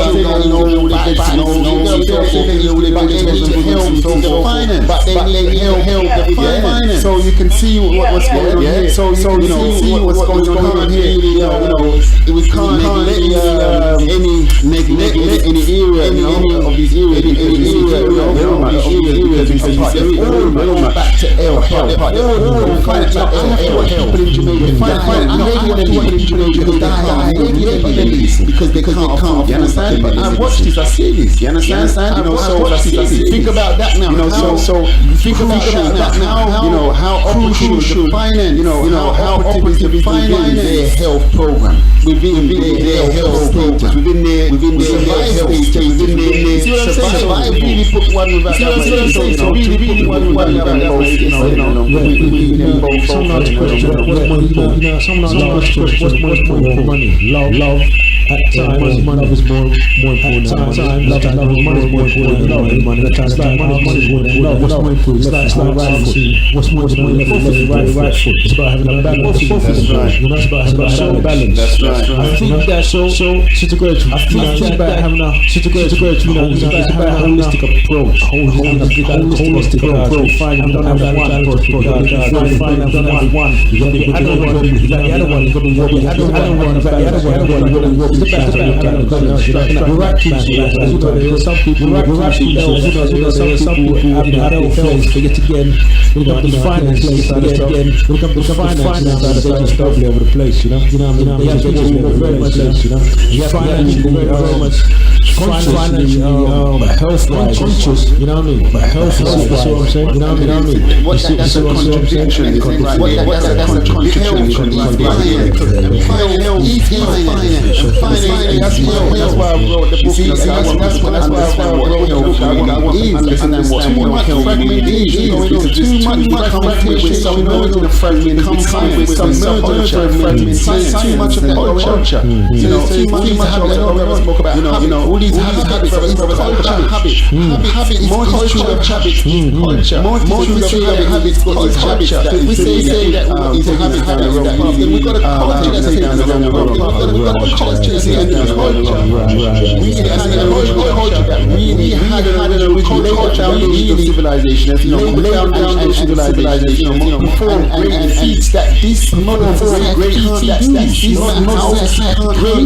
fats, but they help the finance. So you can see what's going on here. So you can see what's going on here. We can't neglect any area of these areas because it's all back to health. People in Jamaica because they can't afford. You understand? But I watch this, I see this. You understand? Think about that now. So think about that now. How crucial the finance. How operative is their health program within their health status, within their health status, within their survival. I really put one without that. So really one without that. What's money? Love. At times, money is more important. At times, money is more important than money. At times, money is more important. What's more important? It's like right foot. What's more important? Right foot. It's about having a balance. That's right. It's about having a balance. That's right. I think that so such a great. I think it's about having it's about a holistic approach. Holistic approach. Find one. You got the one. You got the other one. You got the other one. Some people forget again. We got the finance again. We got the finance double over the place. You know what I mean? Very much. Financially, very much. Financially, health conscious. You know what I mean? But health that's what I'm saying. You know what I mean? That's a contradiction. That's a contradiction. That's why I wrote the book. That's why I wrote the book. I want to understand what fragment is. Too much fragmentation. Some merging of fragment combined with some subculture. Too much of that culture. Too much of that spoke about. All these habits. More culture of habits. Culture. More habits. Culture. If we say that it's a habit down the wrong path, then we got a culture that's taking us down the wrong path. We got a culture that's taking us down the wrong path. We had a culture that really had an original foundation of civilization. Laid down the civilization. Before great feats that this modern great feats that this modern great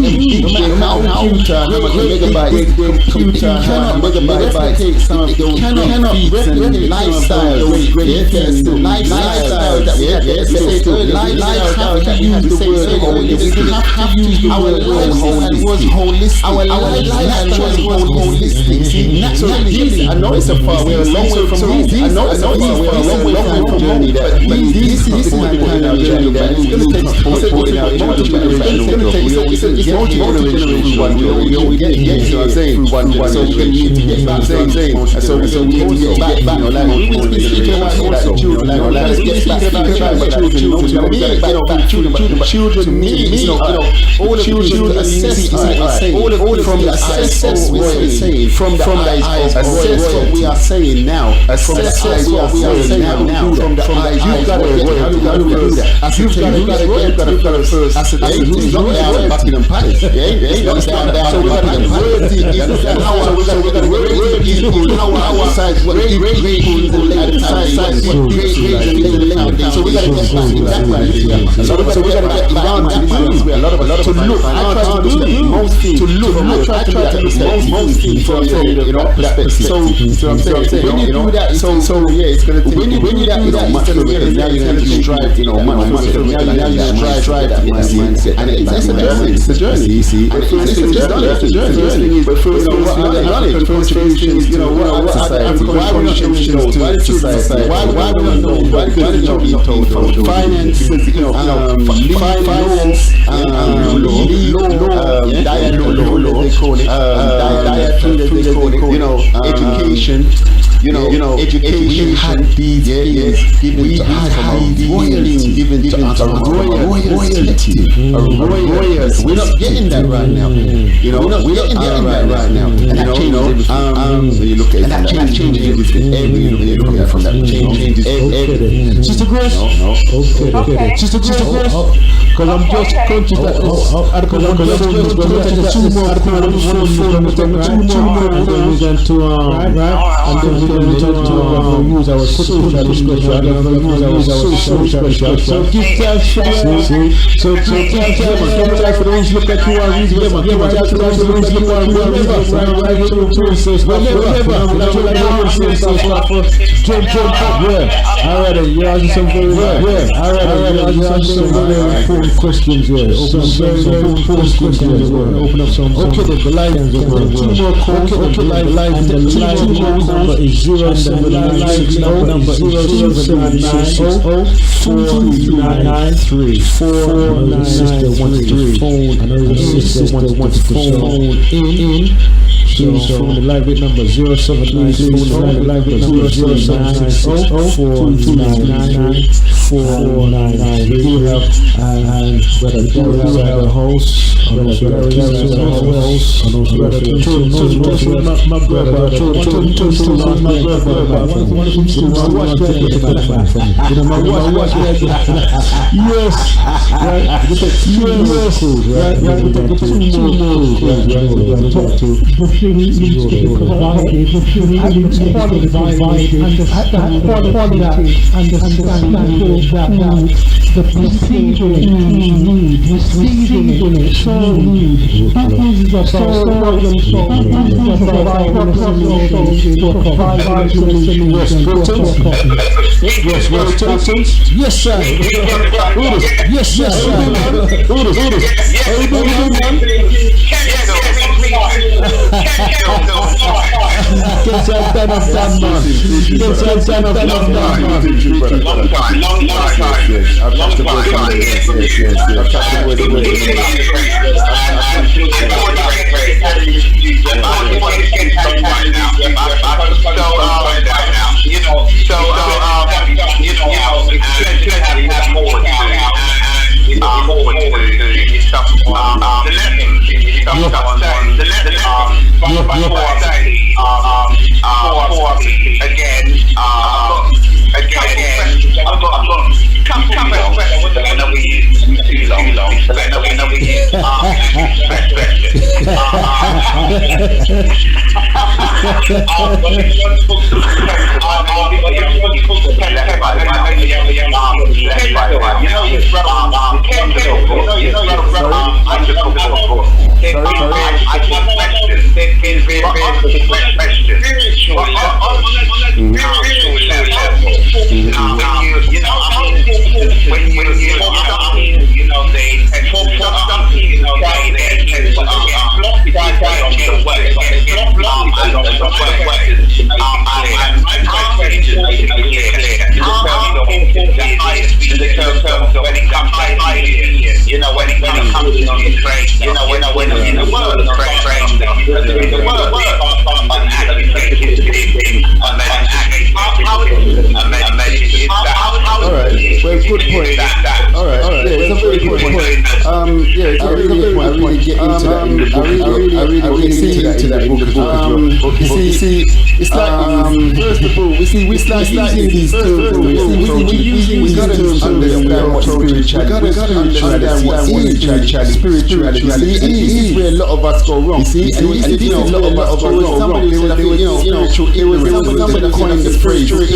megabytes. Computer megabytes take some of those feats and lifestyles, great things, lifestyles that we had. Lifestyles that we had to use the word holistic. We have to use our lifestyle was holistic. Our lifestyle was holistic. See, naturally, I know it's a far way, a long way from these. I know it's a far way, a long way from the journey. But this is the kind of journey that it's going to take multiple generations. It's multi-generational one journey. We get to through one so we need to get back saying so we need to get back we will be speaking about also children let's get back about children to me all of children assess all of from the assess what we're saying from the eyes assess what we are saying now assess what we are saying now from the eyes you've got to do that you've got to go first ascertain who's not there Buckingham Palace so we got to get the word is people know how size what great people at the size what great and so we gotta get back in that right. So we gotta get around that where a lot of us to look. I try to look at most things. To look. I try to look at most things from perspective. So I'm saying when you do that, so yeah, it's gonna take when you do that, much of it. Now you're gonna strive, much of it. Now you strive that mindset, and it's a journey. You see, it's a journey. But first, what are contributions? What society? Why we not contributions to society? Why we not know? Why we not be told? Finance, law, they call it, dietary, they call it, education. Education. We had these things given to us from royalty, given to us royalty. We're not getting that right now. We're not getting that right now. And that changes everything. So you look at it, and that changes everything. You look at it from that changes everything. Sister Grace? Okay. Sister Grace? Because I'm just conscious that use our social discretion, so give thanks for that. So give thanks for those look at you and read them. Give thanks for those look at you and read them. Alright, you're asking some very important questions here. Open up some. Okay, the lines are going. Two more calls. Okay, the line number is 076 number is 07960 499 sister wants the phone. I know the sister wants the phone in. So the live rate number 07960 live rate number 07960 499 499. We do have brother Gary as a host. The receiving it, so that is the problem Yes, sir. Yes, sir. a very good point. Yeah, I really get into that in the book. I really get into that in the book. You see, it's like first of all, we start using these terms. We gotta understand what spirituality. We gotta understand what spirituality. And this is where a lot of us go wrong. You see, and this is a lot of us go wrong. Somebody will say, spiritual ignorance. Somebody coined the phrase spiritual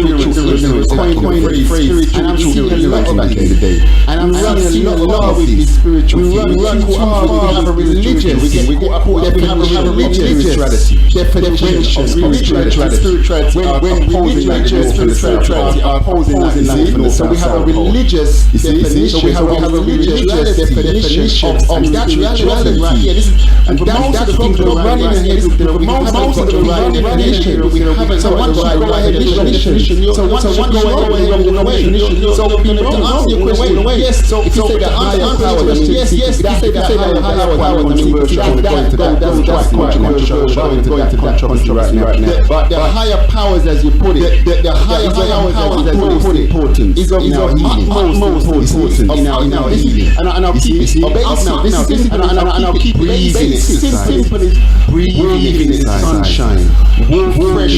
ignorance. And I'm seeing a lot of that in the day. And I'm running a lot with this spiritual. We run hard. We have a religion. We have a religious definition of spirituality. When spirituality are opposing life from the south. So we have a religious definition. So we have a religious definition of spirituality. Right here. And most of the things we're running ahead with most of the right definition. We haven't got the right definition. So once you go ahead with the definition, so to answer your question, yes. So if you say that higher power, yes. If you say that higher power, that's controversial right now. But the higher powers, as you put it, the higher powers, as you put it, is of utmost importance in our healing. And I'll keep it and I'll keep it simple as breathing in the sunshine, fresh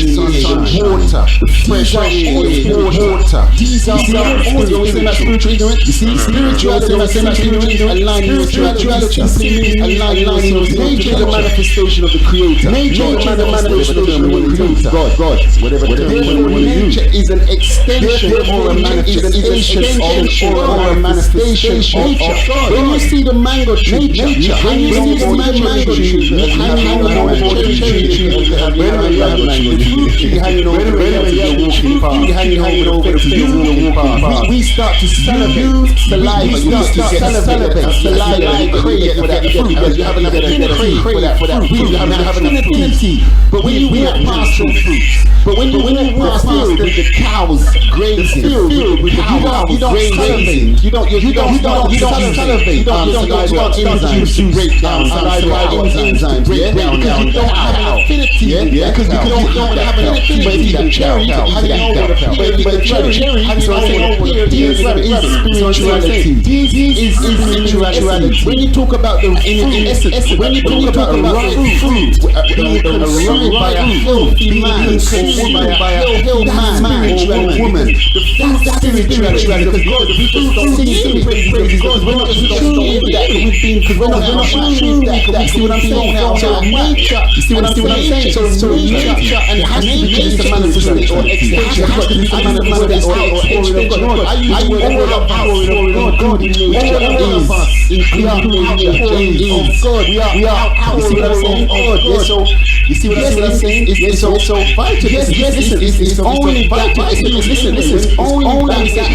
water, fresh water. These are spiritual ignorance. You see, spirituality, aligning with spirituality, aligning with nature, the manifestation of the Creator. Nature, the manifestation of the Creator. God, whatever nature is an extension or a manifestation or a manifestation of God. When you see the mango tree, when you see the mango tree hanging over the tree, we start to salivate, and crave for that fruit because you haven't had a crave for that fruit. You haven't had an affinity. But when you walk past some fruits, when you walk past the cows grazing, you don't salivate. You don't enzymes to break down enzymes to break down because you don't have an affinity. Because you don't have an affinity. But cherry, spirituality. This is spirituality. When you talk about the essence, when you talk about the fruit being consumed by a healthy man, consumed by a healthy man or woman, that's spirituality. Because God, we just sing praises God. We're not just doing that. We've been through that. You see what I'm saying? So nature, you see what I'm saying? So nature and has to be the manifestation or extension. It has to be the manifestation or extension of God. I use all of us. God in nature is including nature of God. We are out. You see what I'm saying? God. You see what I'm saying? It's so vital. Listen, it's only vital. Listen, it's only that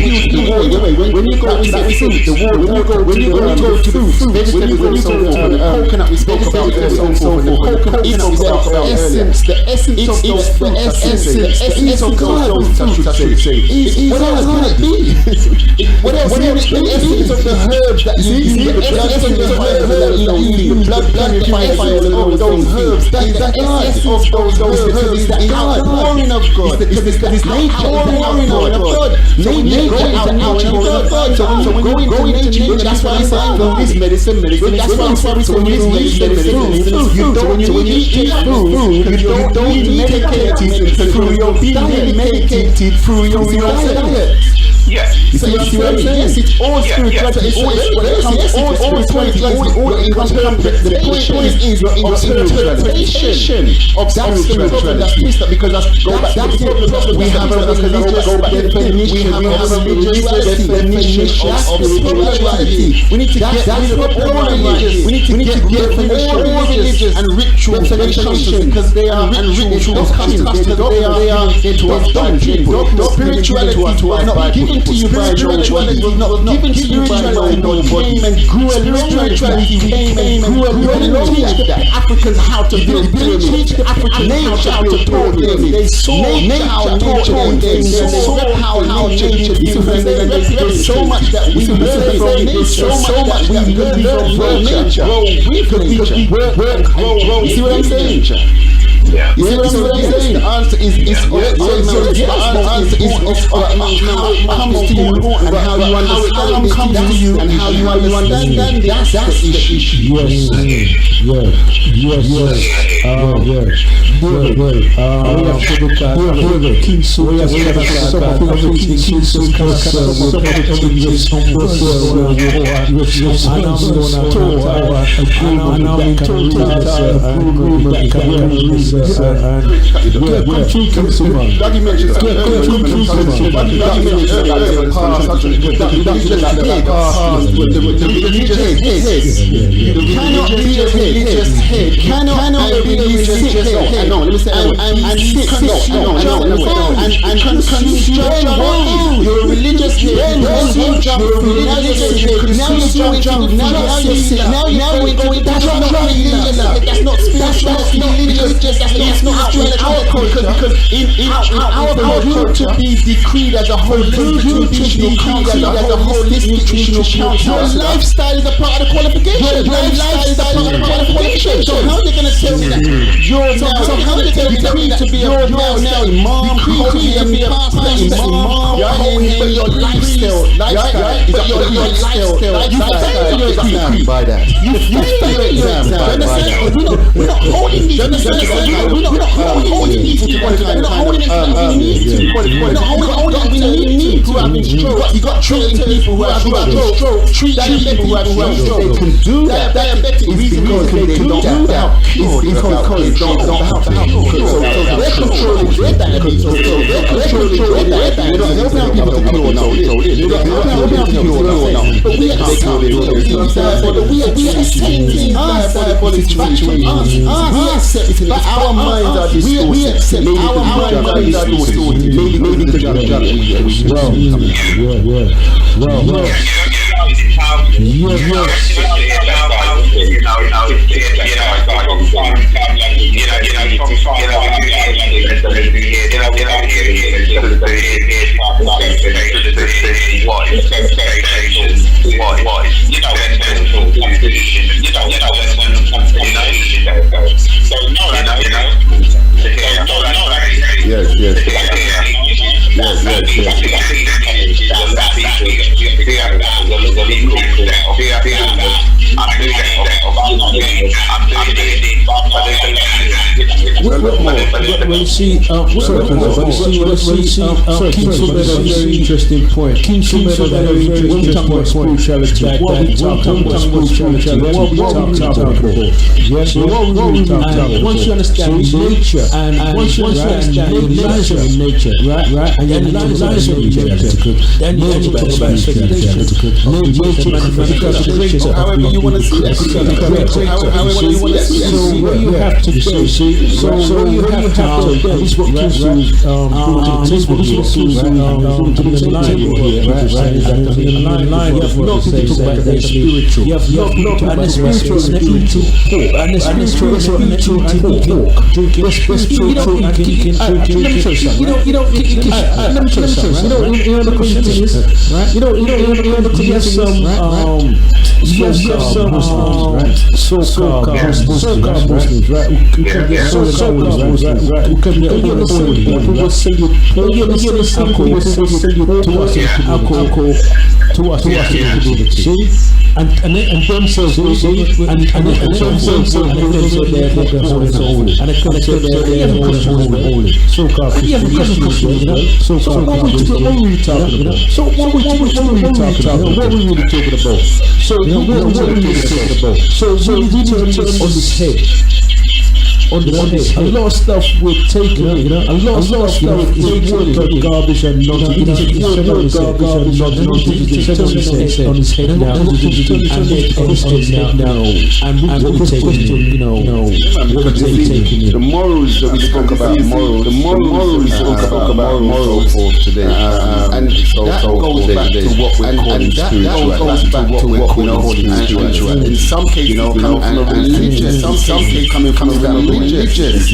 when you go to that fruit, the water, when you go to the fruit, vegetables and so forth, the coconut we spoke about and so forth, the coconut we spoke about earlier. The essence of those fruits, the essence of those fruits, I should say. What else can it be? What else? The essence of the herbs that you use, the essence of the herbs that you use, the blood purifiers of those herbs, that is the essence of those herbs, is the outpouring of God. It's nature, outpouring of God. Nature is the outpouring of God. So when you go into nature, that's why I say this medicine. That's why we say this medicine. You don't eat food, you don't be medicated through your being medicated through your diet. Yes. You see what I'm saying? Yes, it's all spirituality. It's all spirituality. The point is your interpretation of spirituality. Because that's the problem. We have a religious definition. We have a religious definition of spirituality. We need to get rid of all religious. We need to get rid of all religious and ritual definitions because they are rituals customs. They are to us doctrine. Spirituality was not given to you by spirituality was not given to you by nobody. Came and grew a spirituality. Came and grew a teach the Africans how to build pyramids. Teach the African nature how to build pyramids. They saw how nature did things. They saw how nature did things. There's so much that we learn from nature. So much that we learn from nature. Grow with nature. Work. You see what I'm saying? You see what I'm saying? The answer is how it comes to you and how you understand it and how you understand it. That's the issue. You're a religious head. That's not spiritual. That's not religious. That's not our culture. Because in our culture, to be decreed as a holistic nutritional counsellor, your lifestyle is a part of the qualification. So how are they going to tell me that you're now decreed to be a imam, decreed to be a pastor, imam, but your lifestyle, you by that. You fail your exam. We're not holding these people to we need to who have been stroke. You got treating people who have stroke, treat people who have stroke. They can do that. Diabetic is because they don't do that. Because don't help. So they're controlling their diabetes. They're controlling their diabetes. They're not helping people to cure now. But we accept it. But our minds are distorted. We accept our minds are distorted. Maybe the judge Kensu made a very interesting point. Kensu made a very interesting point. Spirituality. What we talk about spirituality. What we talk about. Yes. What we talk about. Once you understand nature, and once you understand nature in nature, right, and then lies in nature, then you can talk about spirituality. Nature, however you want to see it. However you want to see it. So what you have to do, so you have to do, this is what Kensu is brought to the line here, right? You have not to talk about the spiritual. You have not and the spiritual and the eating pork, and the spiritual and the eating pork, drinking spiritual and drinking. Let me show you something. Let me show you something. You know the question is, right? You know the question is, yes, so-called Muslims, right? Who can be so-called Muslims, right? Who can be who will say you alcohol to us see? And themselves holy. So-called so what are we talking about? So what are we really talking about? So what are we really talking about? So we need to turn on this head. A lot of stuff we're taking, a lot of stuff is garbage and nonsense. On his head now, and we're taking, the morals that we spoke about, the morals for today, and that goes back to what we're calling spiritual. In some cases, coming from a religious, some cases coming from a religious,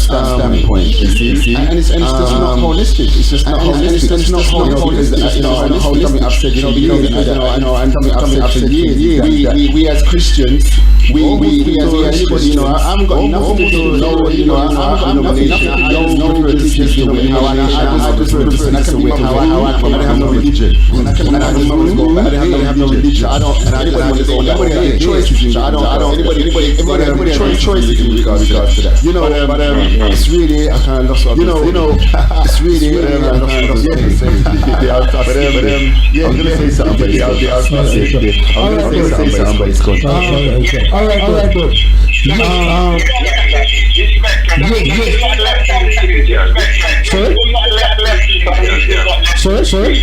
standpoint, you see, and it's just not holistic. It's just not holistic. It's not holistic. Something I've said, something I've said years. We as Christians, we as anybody, I haven't got nothing to do with I'm nothing to do no religious how I just how I have no religion. I have no religion. I don't. Anybody has choices. I don't. Everybody has choices in regards to that. But it's really I kind of lost. It's really I lost. I'm gonna say something, but it's gone. All right, good. Sorry.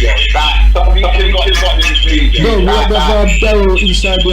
No, we have a barrel inside the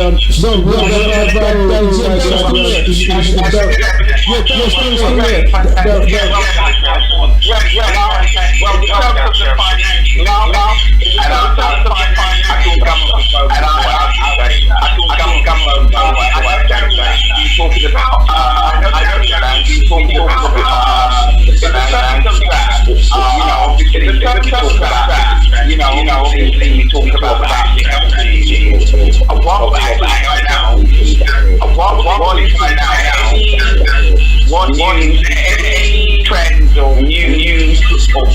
trends or new trends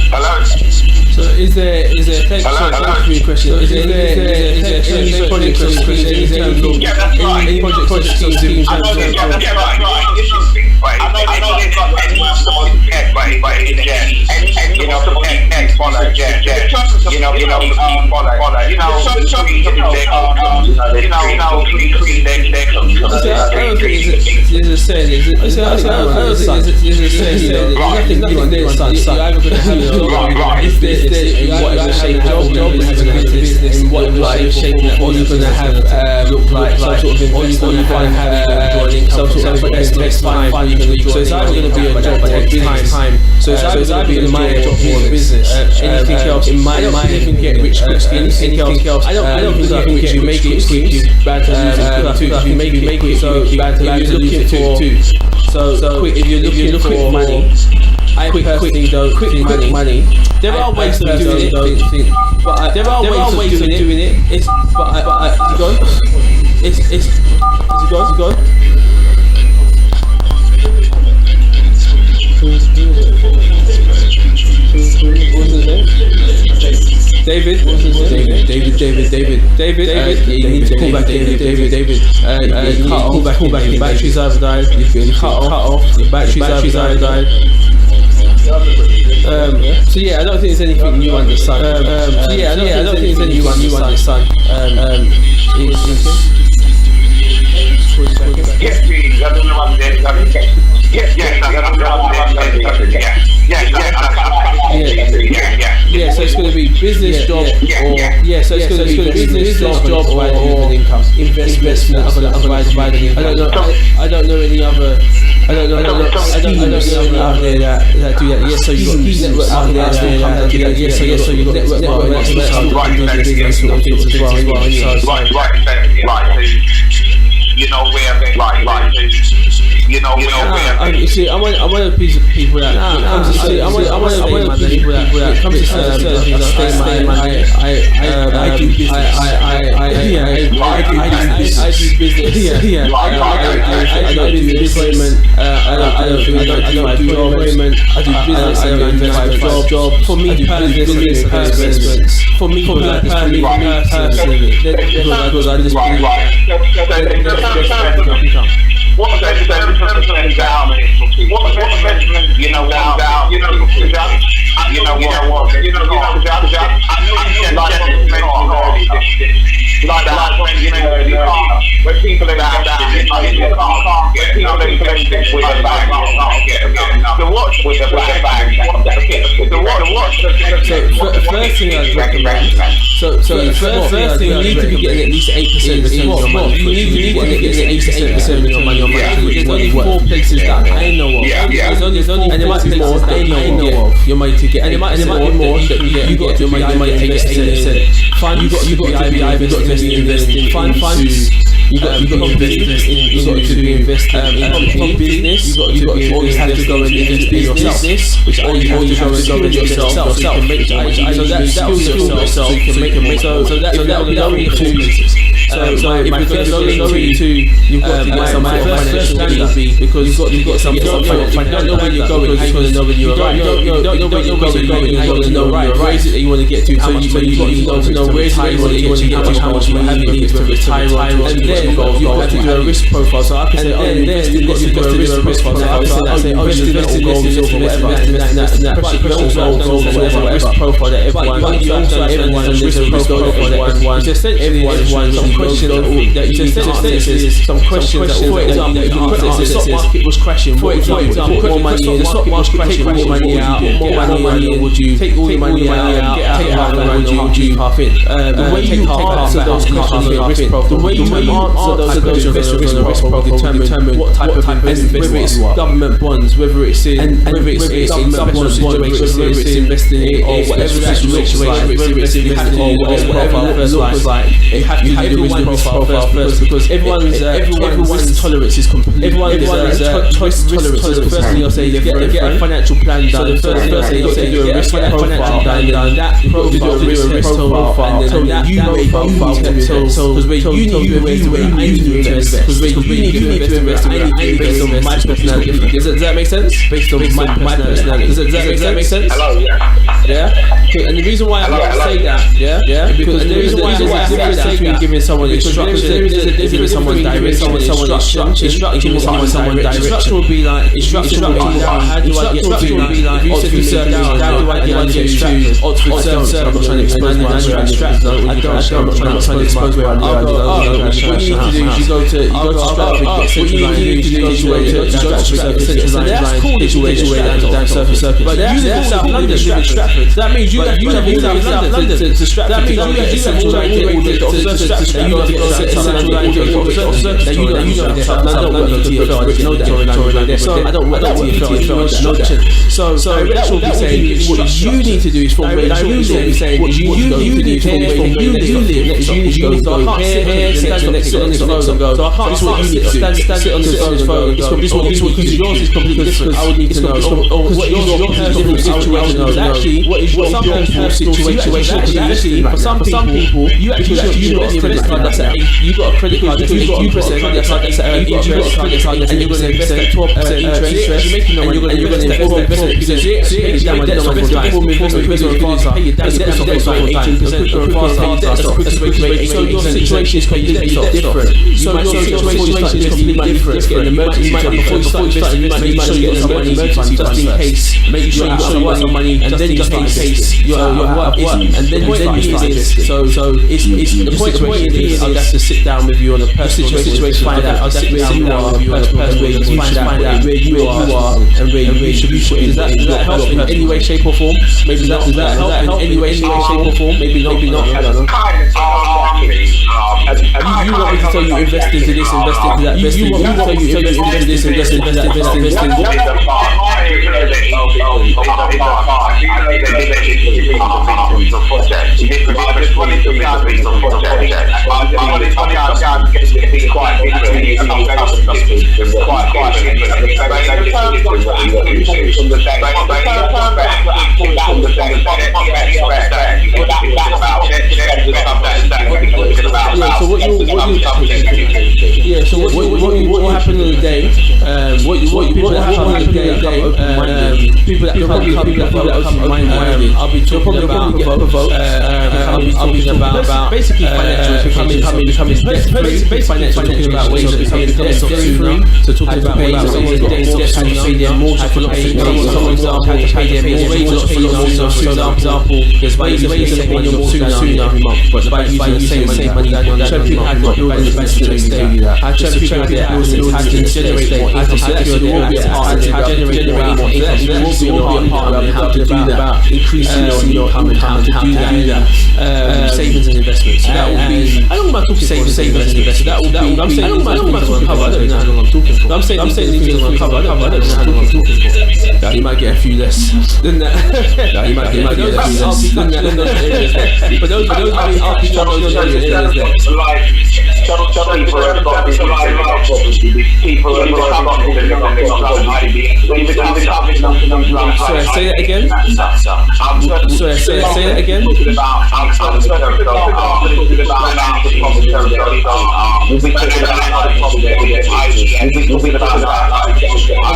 Hello. So is there thanks for your question. Is there any project schemes I know they've got any whatever shape job in whatever shape that or you're gonna have look like some sort of investment, you're gonna have some sort of next time. So it's either gonna be a job that takes time. So it's either be a job or a business. Anything else in my even get rich quick schemes. Anything else? I don't think if you make it quick, you bad to lose it. If you make it so bad to lose it too. So quick if you're looking for money. I personally don't quick money. There are ways of doing it, but there are ways of doing it. It's gone. David. You need to call back David. Call back. Your batteries either died. You've been cut off. Your batteries either died. So yeah, I don't think there's anything new under the sun. I don't think there's anything new under the sun. Yes, please. I don't know what they're talking about. Yeah, so it's going to be business job or so it's going to be business job or income investment. I don't know any other. I don't know any out there that do that. Yes, so you've got network out there that do that. Yes, so you've got network experts who do business sort of things as well. Right. You know where you see, I'm one of the people that comes to say, I'm one of the people that comes to certain things. I do business. I do business. I don't do employment. I don't do employment. I do business. I do investment job. For me, business investments. For me personally, because I just What's the investment down? What's the investment, down? I know you said like when when people invest in money, you can't get. People invest with a bag, you can't get. The watch with a bag, the watch. So first thing I'd recommend. So first thing you need to be getting at least 8% return on your money. You need to get at least 8% on your money. There's only 4 places that I know of. There's only and there might be more that I know of. Your money to get, and it might be more that you get. You got your money to get 8%. Fund. You got to be investing. Funds. You got to invest in business. You got to always have to go and invest in yourself, which all you have to go and go in yourself. So you can make yourself. So you can make so that will be only 2 places. So if you're going to, you've got to get some financial literacy because you've got some financial. You don't know where you're going. How you going to know when you're right? You don't know where you're going. How you going to know where is it that you want to get to? So you got to know where is it that you want to get to, how much you have need to retire, and then you have to do a risk profile. So I can say, you've got to do a risk profile. So I can say, invest in that. But you also have a risk profile that everyone has risk profile that everyone. It's essentially some questions that you need to answer. Some questions that, for example, if the stock market was crashing, for example, put more money in, the stock market crashing, more money out, get money in, would you take all your money out, take half around you, would you half in? The way you answer those questions on risk profile, the way you answer those questions on risk profile determine what type of investment, whether it's government bonds, whether it's in government situations, whether it's investing in or whatever that situation, whether it's investing in or whatever that looks like. You have to have the risk profile first because everyone's tolerance is complete. Everyone's risk tolerance is the first thing you'll say. You get a financial plan done. So the first thing you'll say, do a risk financial plan done. That profile, do a risk profile, and then you make profile because where you need to invest, where I need to invest, because where you need to invest, I need to invest based on my personality. Does that make sense? Based on my personality. Does that make sense? Hello, yeah. Okay, and the reason why I have to say that, because the reason why I have to say that, giving someone instructions, there's a difference between someone direct, someone giving someone direct. Instruction will be like, how do I get to, if you said to Circus, how do I get to Oxford Circus? I'm not trying to expose my Stratford. I'm not trying to expose where I live. What you need to do is you go to Stratford, what you need to do is you go to Stratford Central Line, hit your way down Circus. But you live in South London, Stratford. That means you have to South London to Stratford. That means you have to Central Line to Stratford. You don't get Central Line to you don't get South London. I don't work for TFL. I didn't know that. So I don't work for TFL. So direction will be saying what you need to do is from where you live. What you need to do is from where you live. You need to go here, stand next to this phone and go. So I can't. This is what you need to do. Sit on this phone and go. This is what yours is completely different. I would need to know what is your personal situation. Actually, what is your personal situation? Actually, for some people, you actually got a credit card that's at 8. You got a credit card that's at 8%. That's at 8%. You got a credit card and you're going to invest at 12% interest. And you're going to invest at 4% because it's down. Pay your debt off faster. 18%. So your situation is completely different. So your situation is completely different. Get an emergency fund before you start investing. Make sure you get some emergency fund just in case. Make sure you got some money and then you start investing. Your work and then you start investing. So it's the point where I'll have to sit down with you on a personal situation, find out. I'll sit down with you on a personal basis, find out where you are and where you should be. Does that help in any way, shape or form? Maybe does that help in any way, shape or form? Maybe not. I don't know. You want me to tell you invest into this, invest into that, invest into that. You want me to tell you invest into this, invest into that, invest into Yeah. So what happened on the day? What happened on the day? People that come mind-minded. I'll be talking about provoked. I'll be talking about basically becoming debt-free. Financial talking about ways of becoming debt-free. So talking about ways of debt-free, how to pay their mortgage, for example, how to pay their mortgage. For example, there's ways of paying your mortgage sooner every month, but by using the same money show people how to build an investment estate. How to show people how to generate more income. How to generate more income. You will be a partner and how to do that, increasing your income and how to do that. Savings and investments. So that will be. I don't know about talking savings and investments. That will be. I'm saying cover. I don't know how long I'm talking for. I'm saying things on cover. I don't know how long I'm talking for. You might get a few less than that. You might get a few less than that. But those are people on those areas there. Sorry, say that again. Sorry, say that again. I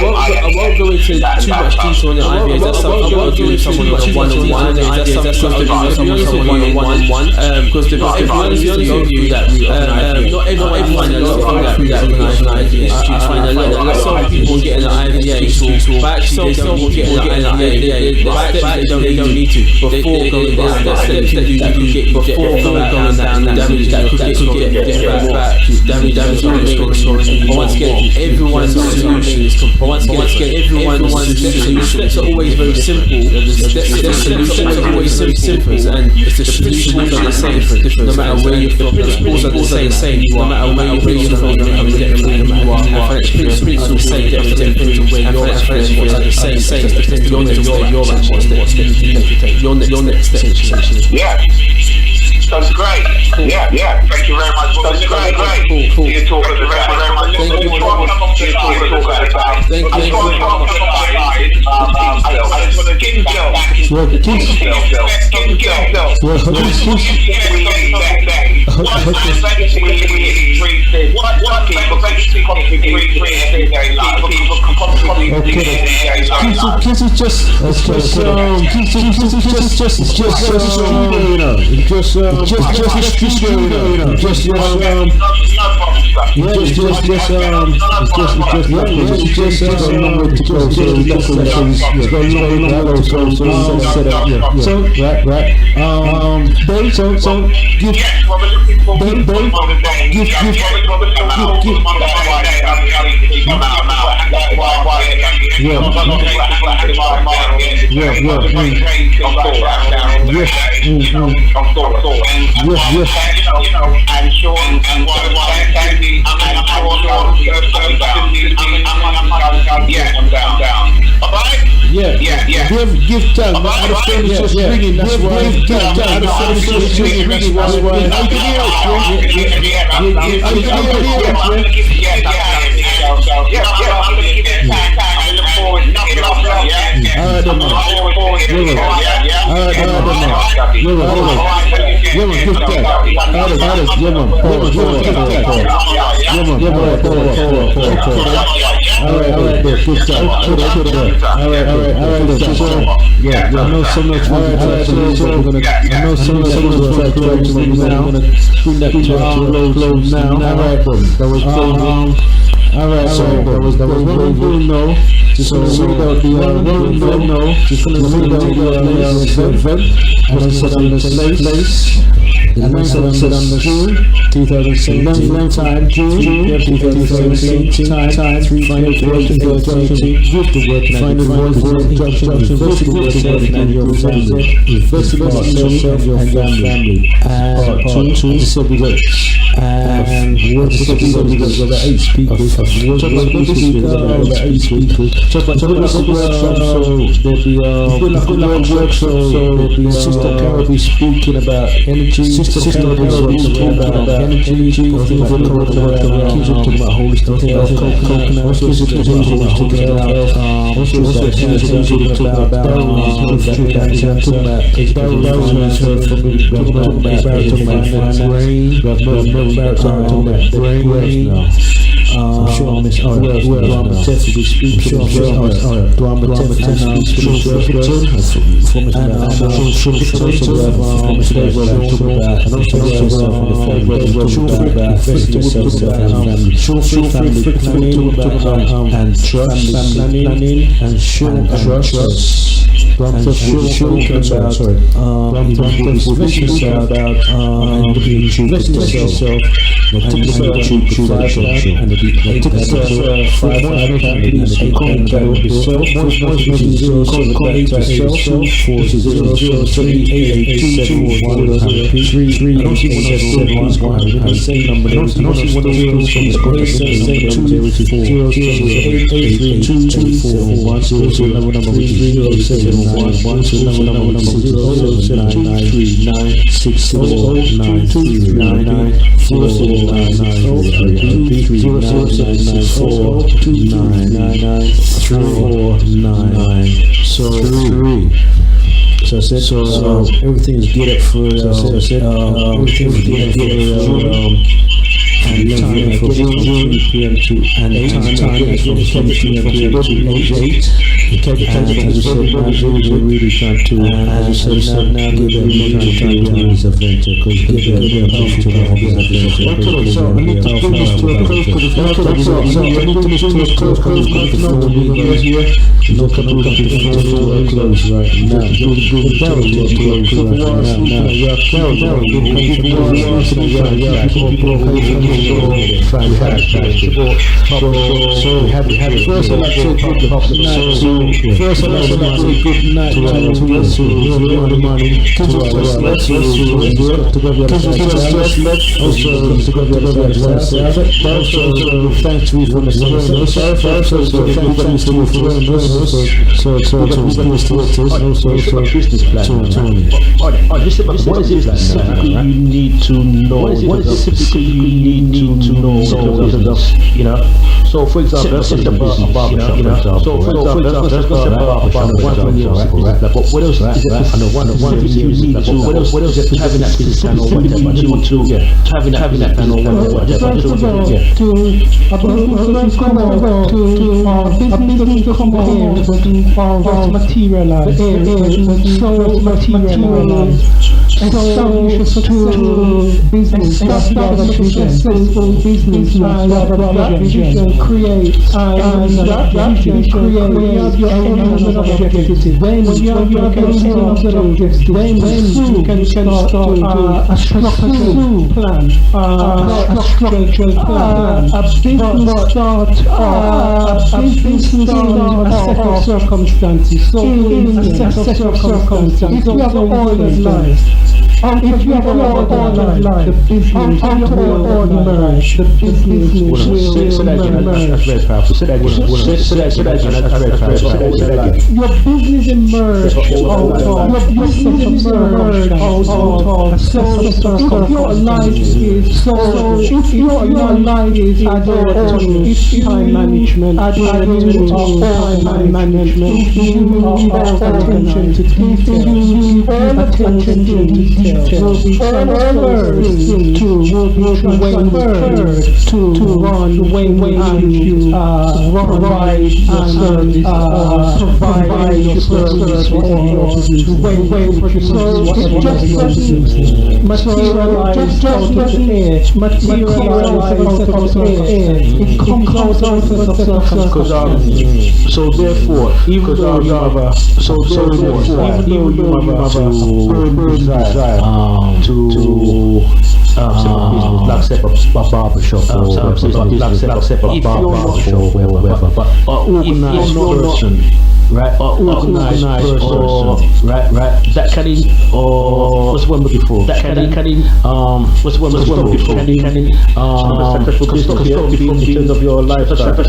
won't go into too much detail on the IVA. That's something I won't do with someone on a one-on-one. That's something I will do with someone on one-on-one. Because everyone is going to do that route. Not everyone knows through that IVA. You find a lot of people getting an IVA, but actually some people getting an IVA. They don't need to. Before going down that step, you can get before going down that damage that could get back damage on the once again, everyone's solution is complete. Once again, everyone's steps are always very simple. The solution is always very simple, and the solutions are the same. No matter where you're from, the principles are the same. No matter where you're from, becoming debt-free, you are. Principles are the same. Debt-free to where you're at. Principles are the same. Depending on where you're at, what steps you need to take. Your next step. Yeah. That's great. Yeah. Thank you very much. That's great. Cool. You talk very much. Thank you. Give time. The phone is just ringing. That's why. The phone is just ringing. That's why. I know so much. I know so much. We're going to bring that to close now. All right, that was all right, so that was one no. Just gonna read out the no. Just gonna read out the event. And I said on the place. And I said on the June 2017 time, June 2017 time, find the working with the working find the working investigate and your family, investigate yourself and your family. Part 2 said we got and what said we got over 8 speakers. Over 8 speakers. So there'll be workshop. There'll be Sister Carol be speaking about energy. Sister Carol be speaking about energy. Talking about holy stuff. Coconut. Brain. sure Miss Alright, I'm a test to speak to Alright, do I'm a test to speak to and trust planning and trust. So everything is geared for everything is geared for and time from 3 p.m. to and time from 3 p.m. to 8. And as you said, now we're really trying to, as you said, now give them more time to use the venture because give them more to the venture. So I need to finish to a close because it's not I need to finish to a close because it's not here. No coming to a close right now. The barrel is close right now. Yeah, carry so have first I'd like to say first I'd like to say good night to the morning to thanks you for what is it specifically you need to know? What is it specifically you need to know? You know, so for example, let's say a barbershop, you know. So for example, let's go say but what else is it? One thing you need to. What else is it? Having that business plan or whatever. Having that plan or whatever. First of all, to business come here, materialize. So materialize. Establish a successful business, successful business, that vision create, and that vision create your own objective. When you have your own objective, then you can start a structured plan, a structured plan, a business start, a set of circumstances. So in a set of circumstances, if you have an ordered life, if you have an ordered life, the business will emerge. The business will emerge. That's very powerful. Say that again. That's very powerful. Your business emerge out of if your life is if your life is time management, time management, attention to detail, attention to detail. Will be transferred to run the way you provide your service or to way for your service. Materialize out of the air. It comes out of the so therefore, even though you have a desire to like set up a barbershop or set up a barbershop or whatever, but organized person, right? Organized person, right? That can what's one before? That can what's one before? In terms of your lifestyle, in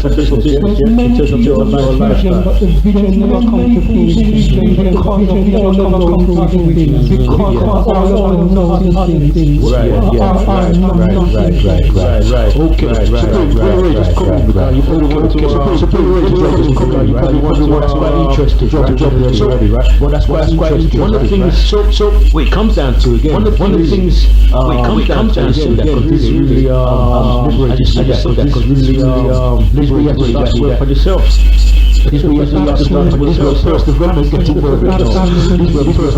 terms of your lifestyle. But the vision never comes to fruition because of all of those things. Because of all of those things. Right. Okay. interest to job already, right? Well, that's quite interesting. One of the things, so what it comes down to again. One of the things, what it comes down to that because really liberated that because really liberate that work for yourself. This is where first development gets involved. This is where first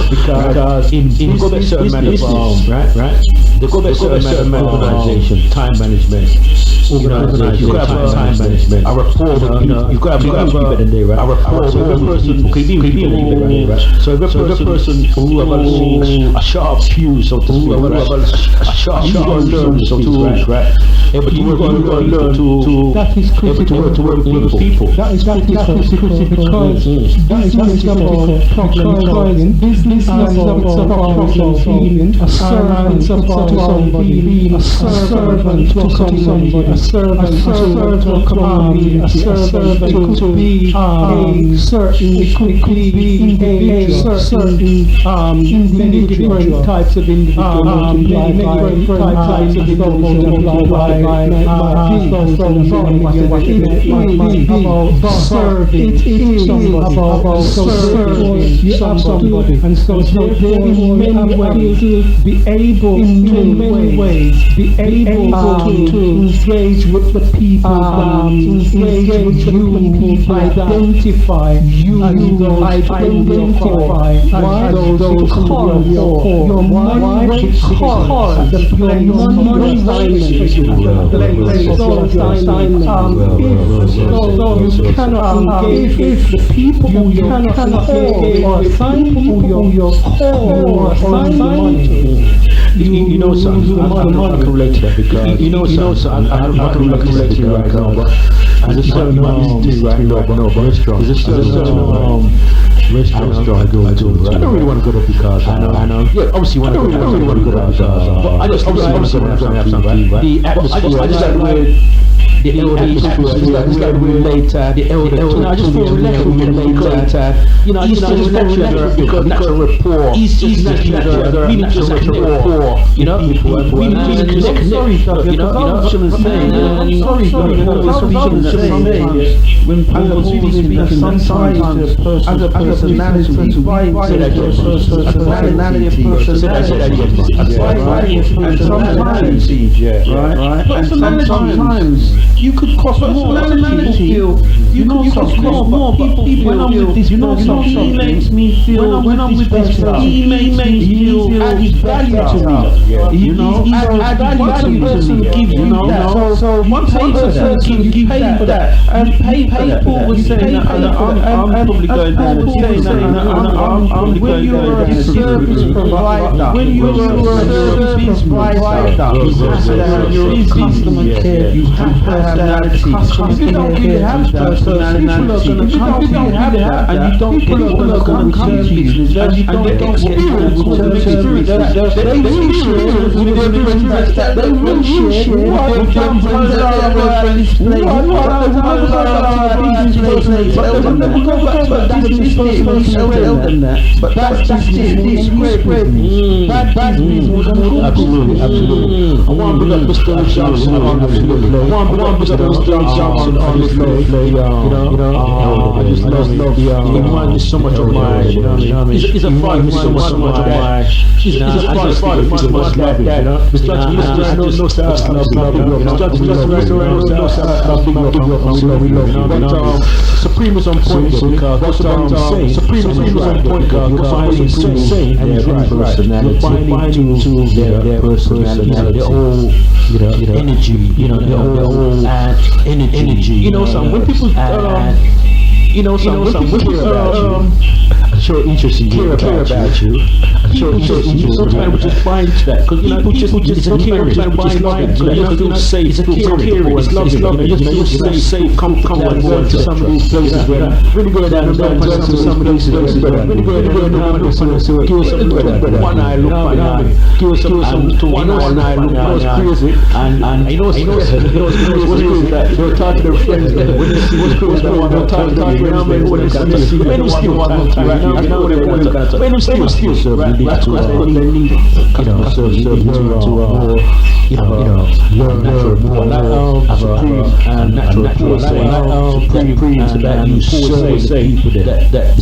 because in go back certain amount of right. They go back certain amount of organization, time management. You got to have time management. A rapport, you got to have people in there, right? A rapport. So every person could be right? So every person who have a sharp fuse, so to speak, a sharp fuse, right? But you got to learn to work with people. That is critical because business is about being a servant to somebody, being a servant to somebody, a servant to a community, a servant to be a certain, it could be certain individual types of individuals, many types of individuals, serving somebody, and so there in many ways to be able to engage with the people, engage with the people, identify as those who are your money you cannot engage with the people who you cannot engage or assign people who you're called or assign money to. You know something, I can relate to that because you know something, I can relate to right now, but there's a certain there's a certain restaurant I go to. I don't really want to go there because I know. Yeah, obviously I don't really want to go there because but I just obviously want to have something, right? The atmosphere, I just like the elders, the elders. I just feel relaxed with them later. I just natural because natural rapport. He's natural, really just natural rapport. Sorry, when people speak, sometimes as a personality, and sometimes you could cost more. You could cost more. People when I'm with this person, he makes me feel. When I'm with this person, he makes me feel added value to me. Added value to me. So one person can pay for that, and people would say that. I'm probably going down the saying that. When you're a service provider, you're in customer care. You have personality. If you don't really have personality, people are going to come to you and you don't get what you're going to return business, and you don't get experience. They will share what they've done for this place. But that's just it. Absolutely. I want to bring up Mr. Johnson on the floor. I want to bring up Mr. Johnson on the floor. I just love the he reminds me so much of my, he's a father, so much of my he's a father, much like that. Mr. Supreme is on point because that's what I'm saying. Supreme is on point because you're saying personality, to their personality, their whole energy, their whole energy. When people care about you, show interest in you, care about you. Sometimes we just find that because people just care, just like it. You feel safe, it's caring, it's loving. You feel safe. Come and go to some of these places where really go down and down to some of these places where really go down and give us some one eye look, give us some one eye look, was crazy. And you know what's crazy that they'll talk to their friends when they see what's crazy that one they'll talk to their friends when they see when they still one time. When they still serve, they need to learn natural natural life. So that you serve people that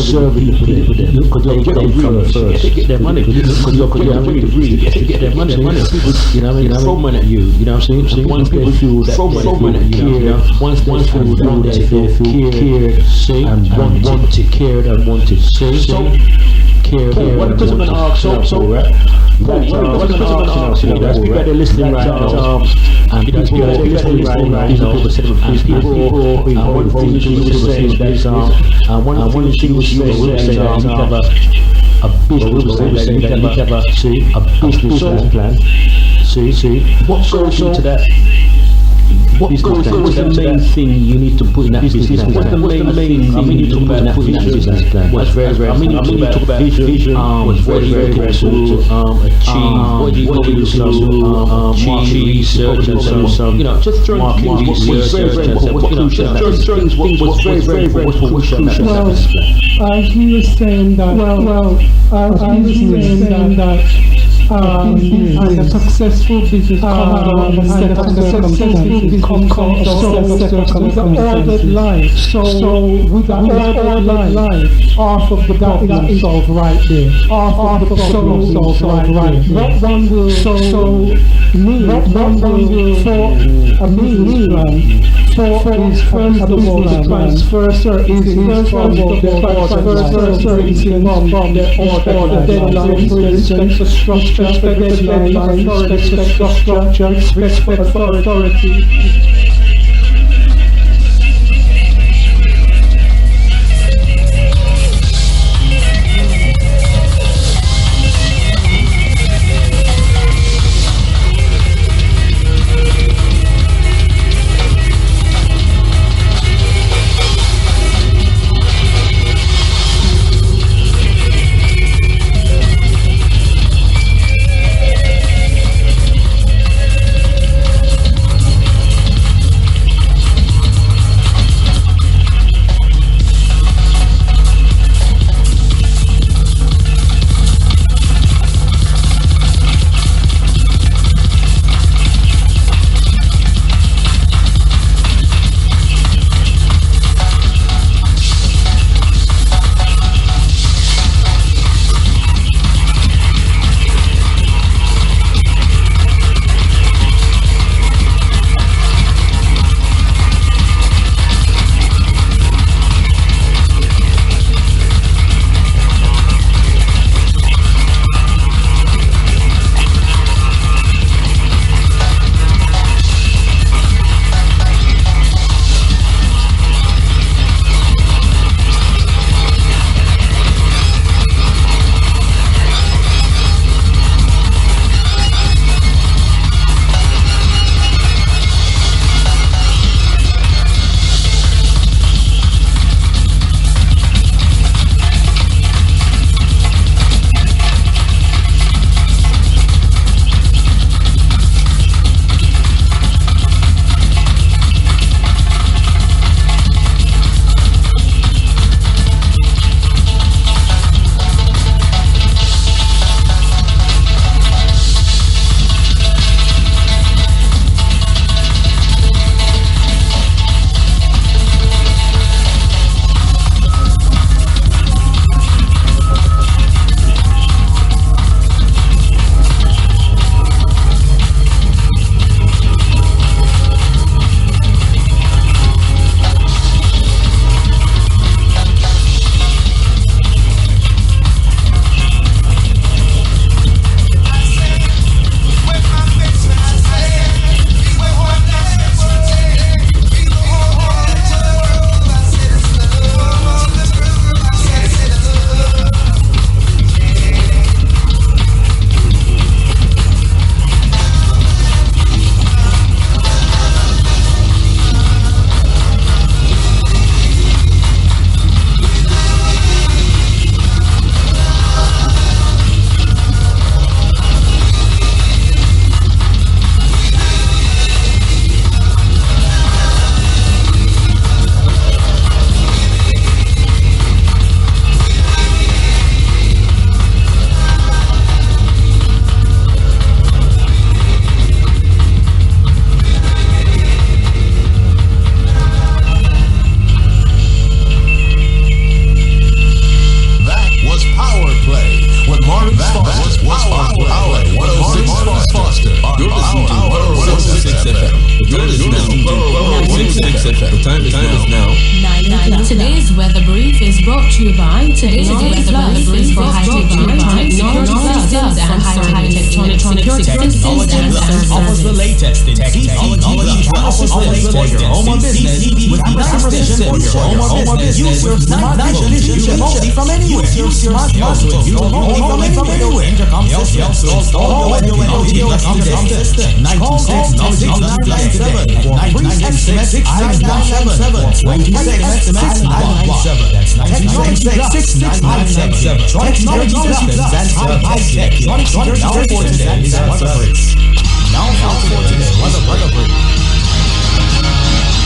serving the people there. Because they'll get their money first. They get their money. Because you're really to get their money. You know what I mean? Throw money at you. You know what I'm saying? Once they feel that throw money at you, once they feel that they feel cared and wanted, cared and wanted. So what person going to ask right? What person going to ask you? That's people that are listening right now. And people that are listening right now, people said one thing she was saying that one thing she was saying that a business plan. See, what goes into that? What's the main thing you need to put in that business plan? What's the main thing? I mean, you talk about that business plan. What's very, I mean, you talk about vision. What's very important to achieve. What do you do? Market research and some, just throwing market research and what's crucial. Just throwing what's very crucial. As he was saying that. And a successful business comes from a set of circumstances. With an ordered life. So with an ordered life, half of the problem solved right there. Half of the problem solved right there. Not one will for a business plan. For his first of all, the transfer is from the order, deadline, for instance, the structure, respect for authority. time is now. Today's weather brief is brought to you by Today's weather brief for high-tech systems and high-tech security systems and offers the latest in technology. Offers the latest for your home or business with precision for your home or business. Use your smart vision remotely from anywhere. Use your smart vision remotely from anywhere. Intercom system. Install audio and video system. 926-9697 or pre-estimate 697. When you say estimate 997. That's 996-9697. Technology systems and high-tech. Now for today is weather break. Now for today, weather break.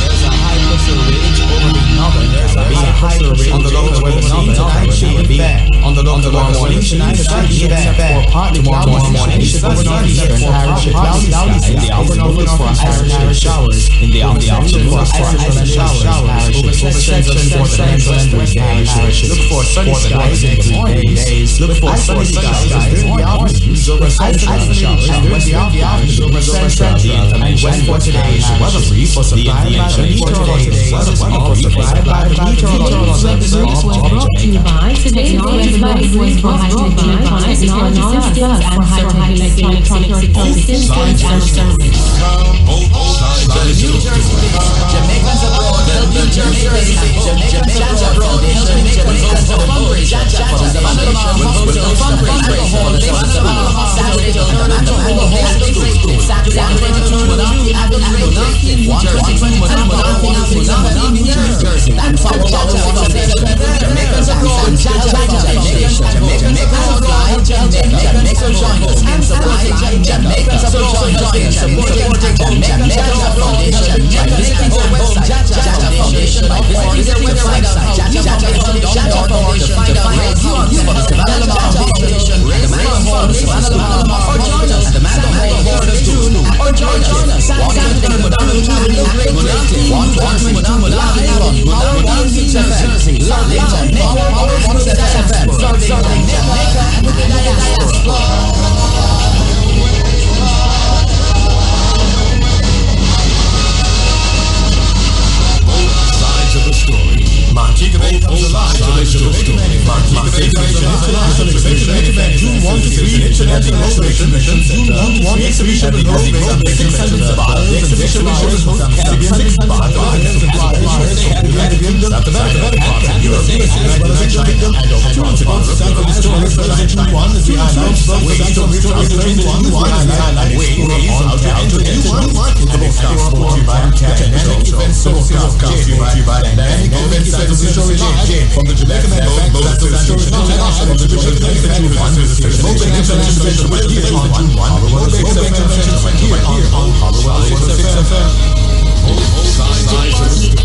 There's a high pressure ridge over the northern. There's a high pressure on the low over the northern. Tonight should be fair. On the low tomorrow morning, tonight should be fair. For partly tomorrow morning, over northeastern Irish cloudy skies. In the afternoon, look for Irish showers. In the afternoon, look for Irish showers. Over sections for the western Irish. Look for sunny skies next days. Look for sunny skies during the afternoon. Over isolated showers during the afternoon. Over central and west for today's weather brief for supply by the meteorologist. Supplied by the meteorologist. Today's weather brief for high-tech electronic systems and high-tech electronic security systems and service. Jamaicans abroad, helping Jamaicans abroad, helping Jamaicans to fundraise at the Panama Hospital fundraise alcohol Saturday to turn up alcohol Saturday to turn up New Jersey and follow Jamaicans abroad, Jamaicans abroad, Jamaica join us and support Jamaicans abroad join us supporting Jamaica Foundation, Jamaican website, Jaja Foundation, by visiting their website, jajafoundation.org to find out reviews for the Savannah Foundation, the Manor Savannah, or join us at the Manor Hall of June, or join us Saturday, Madonna Mulati, live on Good Jersey, live on FM, serving Jamaica and the diaspora. Montego Bay comes alive to the story. Montego Bay International Exhibition, June 1 to 3, International Exhibition, June 1 to 1 exhibition at the Great Exhibition Bar. The exhibition shows Caribbean bar gardens and flowers. At the back, European as well as China and opportunities. Sample the story Thursday, June 1 is the highlight. Ways of Thursday, June 1 is the highlight. Ways to enter new market. The broadcast brought to you by Dynamic Events Broadcast brought to you by Dynamic Events from the Jamaican Bank, that's the International from the Jamaican Bank, Mobile International right here on June 1, Mobile International right here on Hollowell 106 FM.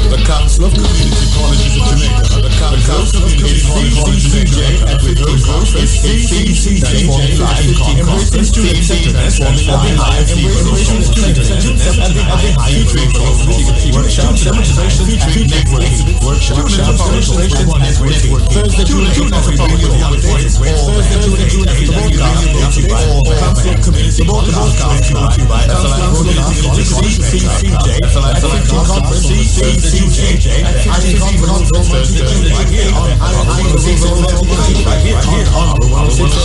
The Council of Community Colleges of Jamaica, the Council of Community Colleges of Jamaica, and with those CCCJ, embracing student centeredness, embracing student centeredness, and the high workshops, demonstrations, and networking. Workshops, demonstrations, and networking. Thursday, June 8th, Thursday, June 8th, the broadcast by Council of Community Broadcast by CCCJ, Conference, CCCJ, Acting Conference, right here on Hollowell 106 FM.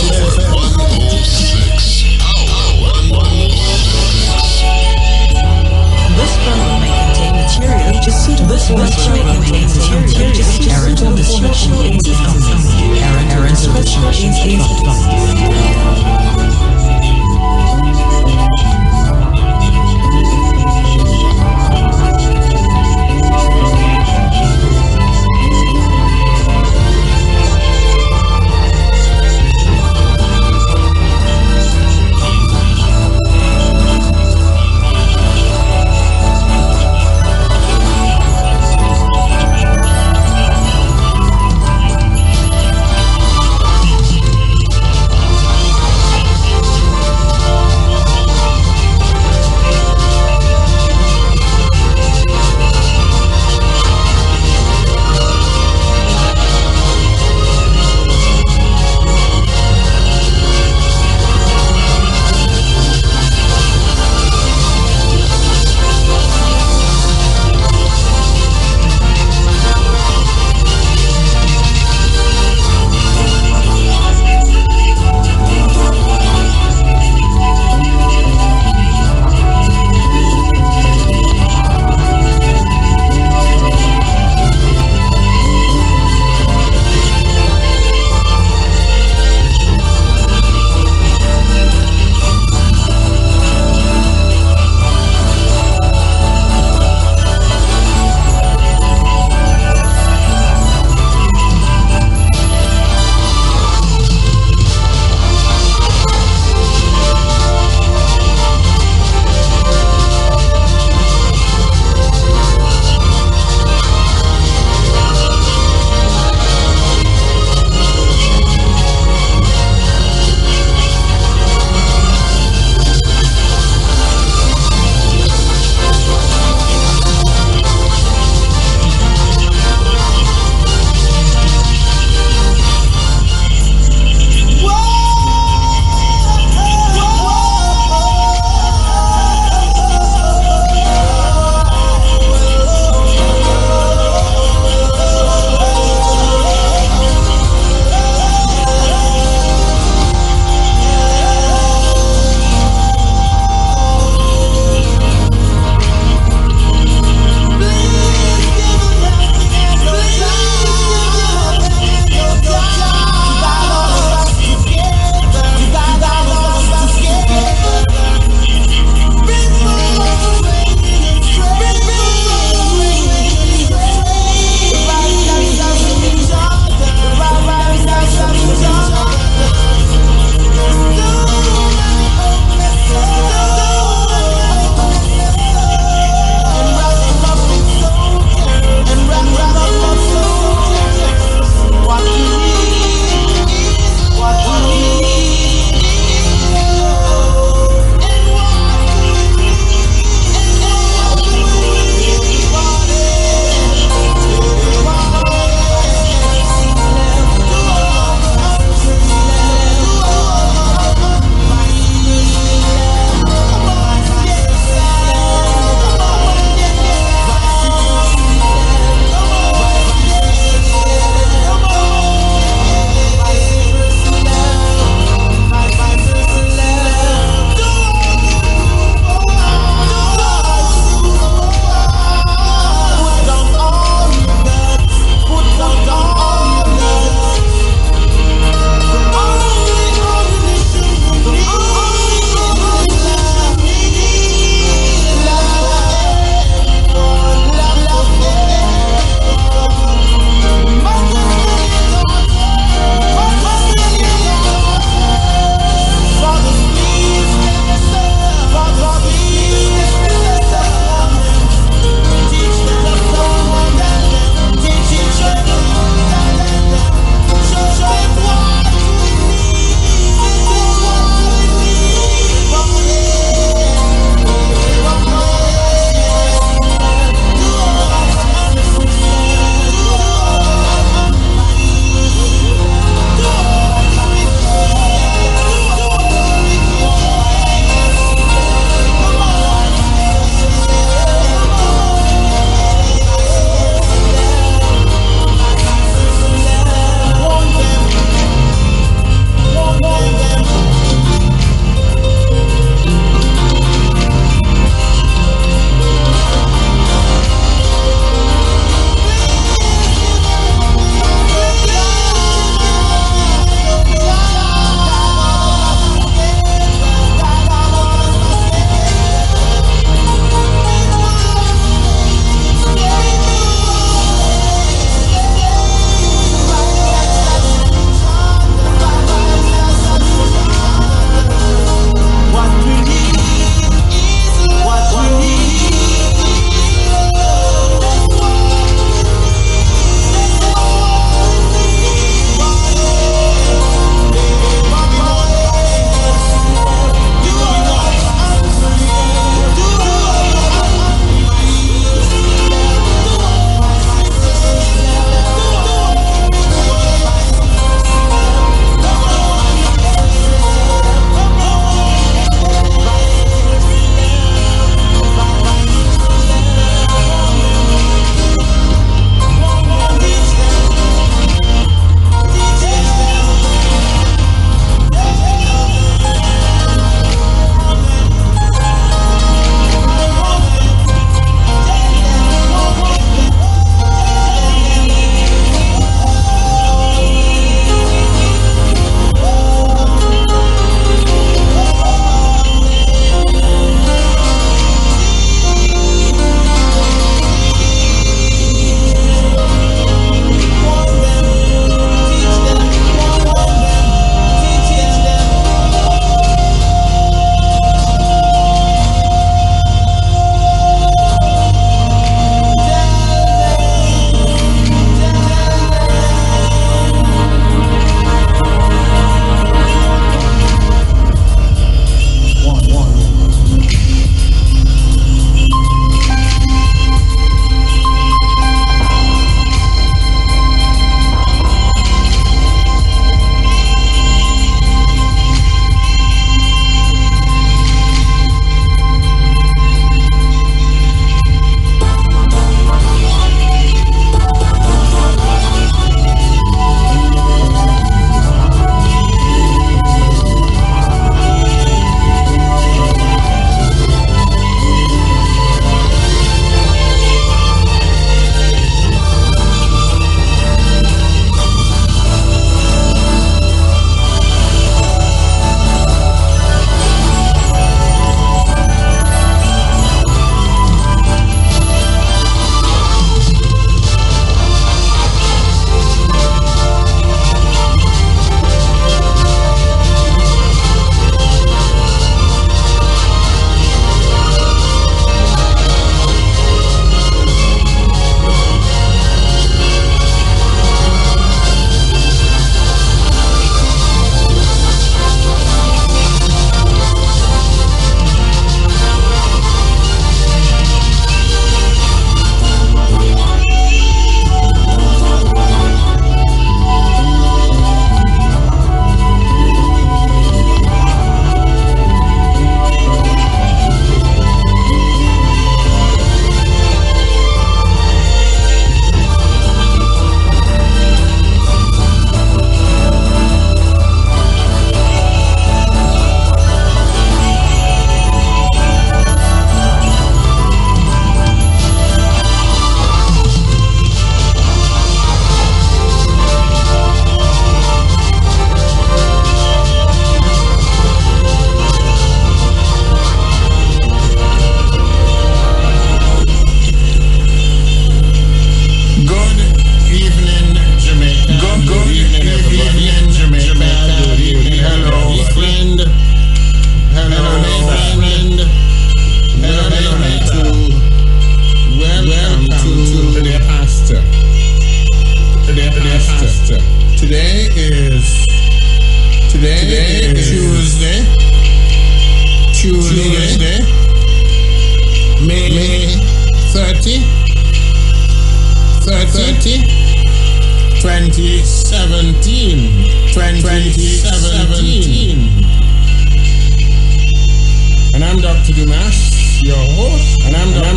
This program may contain material just suitable. This program may contain material just suitable. Errors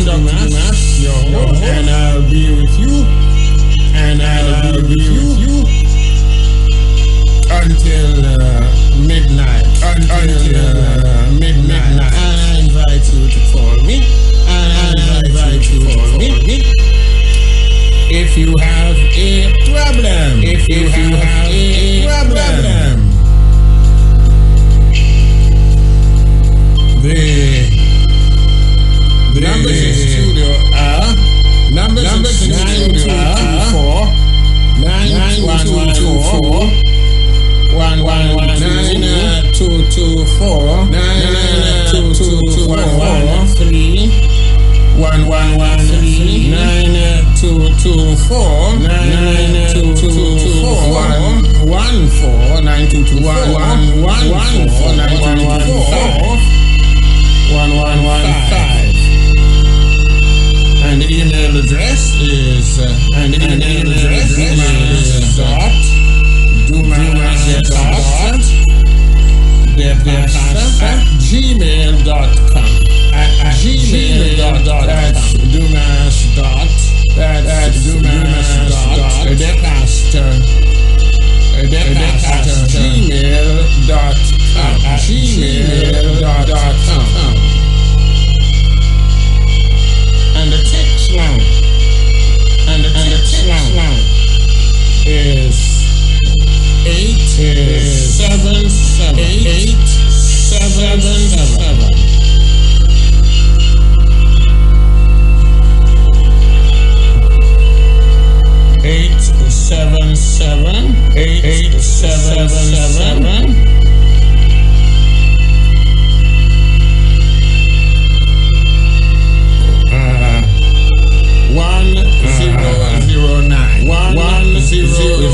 Dumas, your host, and I'll be with you. Until midnight. Midnight. And I invite you to call me. If you have a problem. The numbers in studio are numbers 924 9124 9224 9224 1113 9224 9224 1115. And the email address is dumas@gmail.com. gmail.com. And the text line is 877.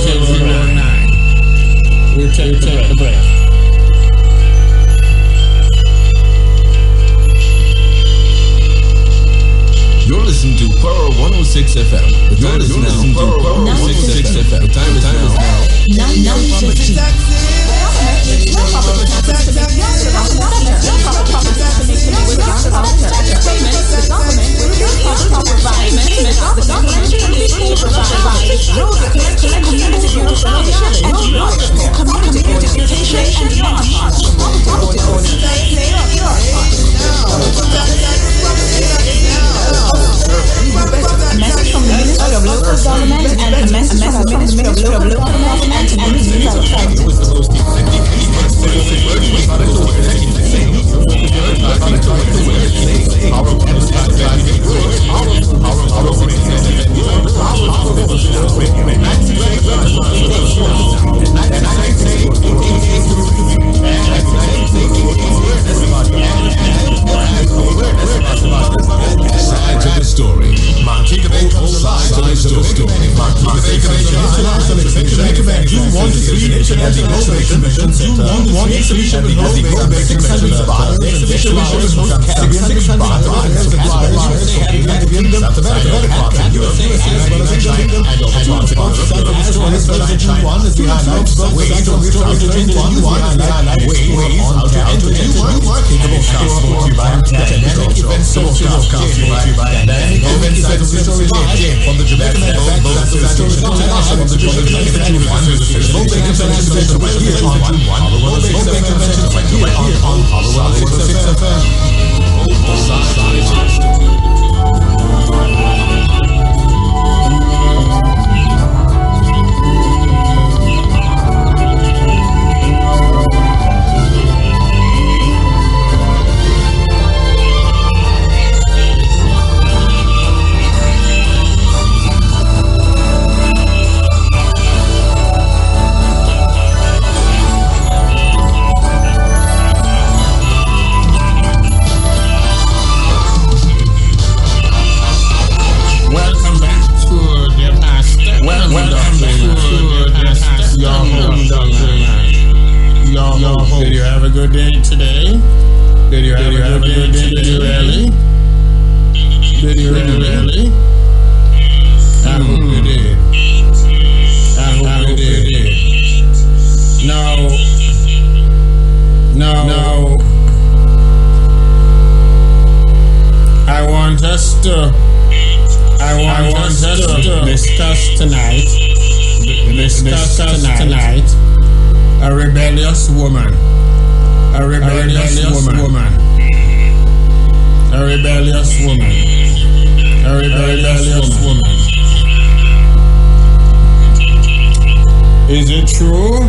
1009. We'll take the break. You're listening to Power 106 FM. The time is now. Power 106 FM. The time is now. 9:50. A message from the Ministry of Local Government and a message from the Ministry of Local Government and Sides of the story. Sides of the story. June 1 to 3, International Roadway Convention. June 1 to 3, exhibition with roadway 600 baht. Exhibition with host cabin 600 baht. June 1 is the highlight. Ways to enter June 1 is the highlight. Ways how to enter June 1. Capable cast brought to you by Dynamic Event Social brought to you by Dynamic Event Social from the Jamaican Backpackers Association International from the Jamaican June 1 Roadway Convention here on June 1 Roadway Convention here on Hollow 106 FM. us to discuss tonight a rebellious woman. A rebellious woman. A rebellious woman. A rebellious woman. Is it true?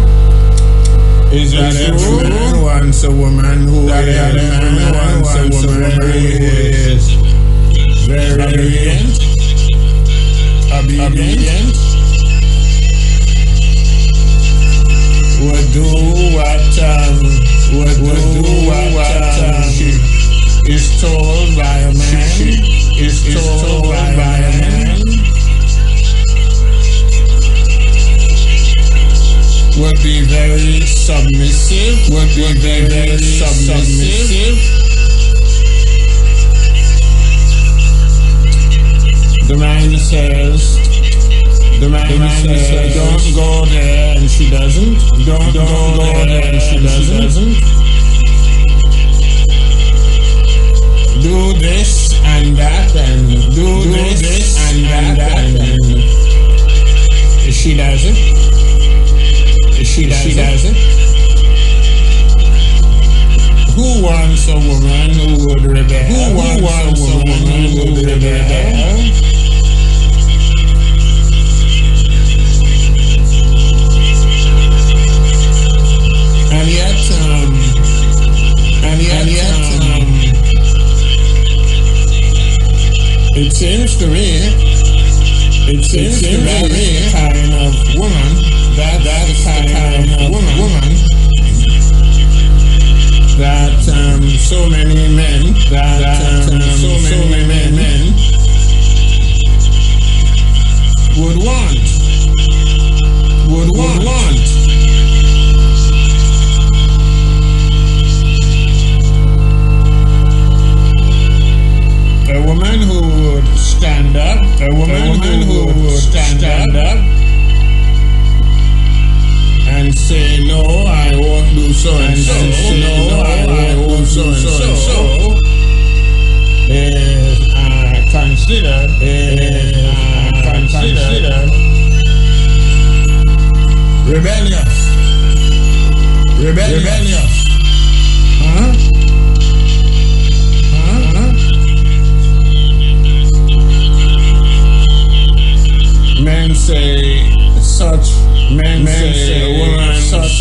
Is it that true? Every man wants a woman who is very obedient, would do what she is told by a man. Would be very submissive. The man says, don't go there, and she doesn't. Don't go there, and she doesn't. Do this and that, and do this and that, and she does it. She does it. Who wants a woman who would rebel? Who wants a woman who would rebel? And yet, it seems to me, the kind of woman, that kind of woman that so many men would want. A woman who would stand up. A woman who would stand up and say, no, I won't do so and so. No, I won't so and so. Is considered rebellious. Huh? Men say such. Men say a woman, such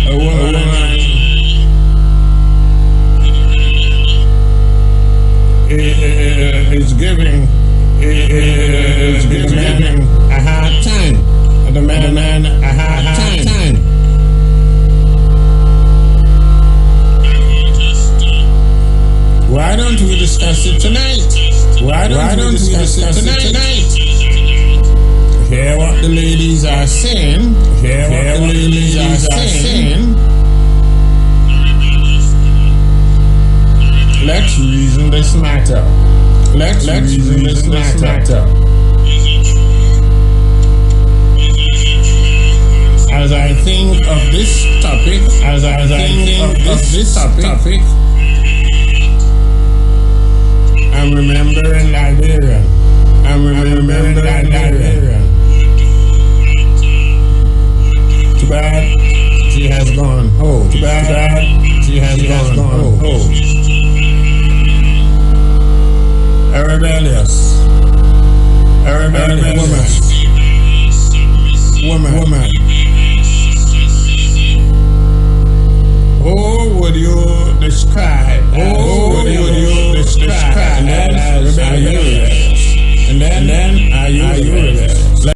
a woman is giving a hard time. The man a hard time. Why don't we discuss it tonight? Hear what the ladies are saying. Let's reason this matter. As I think of this topic, I'm remembering Liberia. Too bad she has gone home. A rebellious woman. Who would you describe? Who would you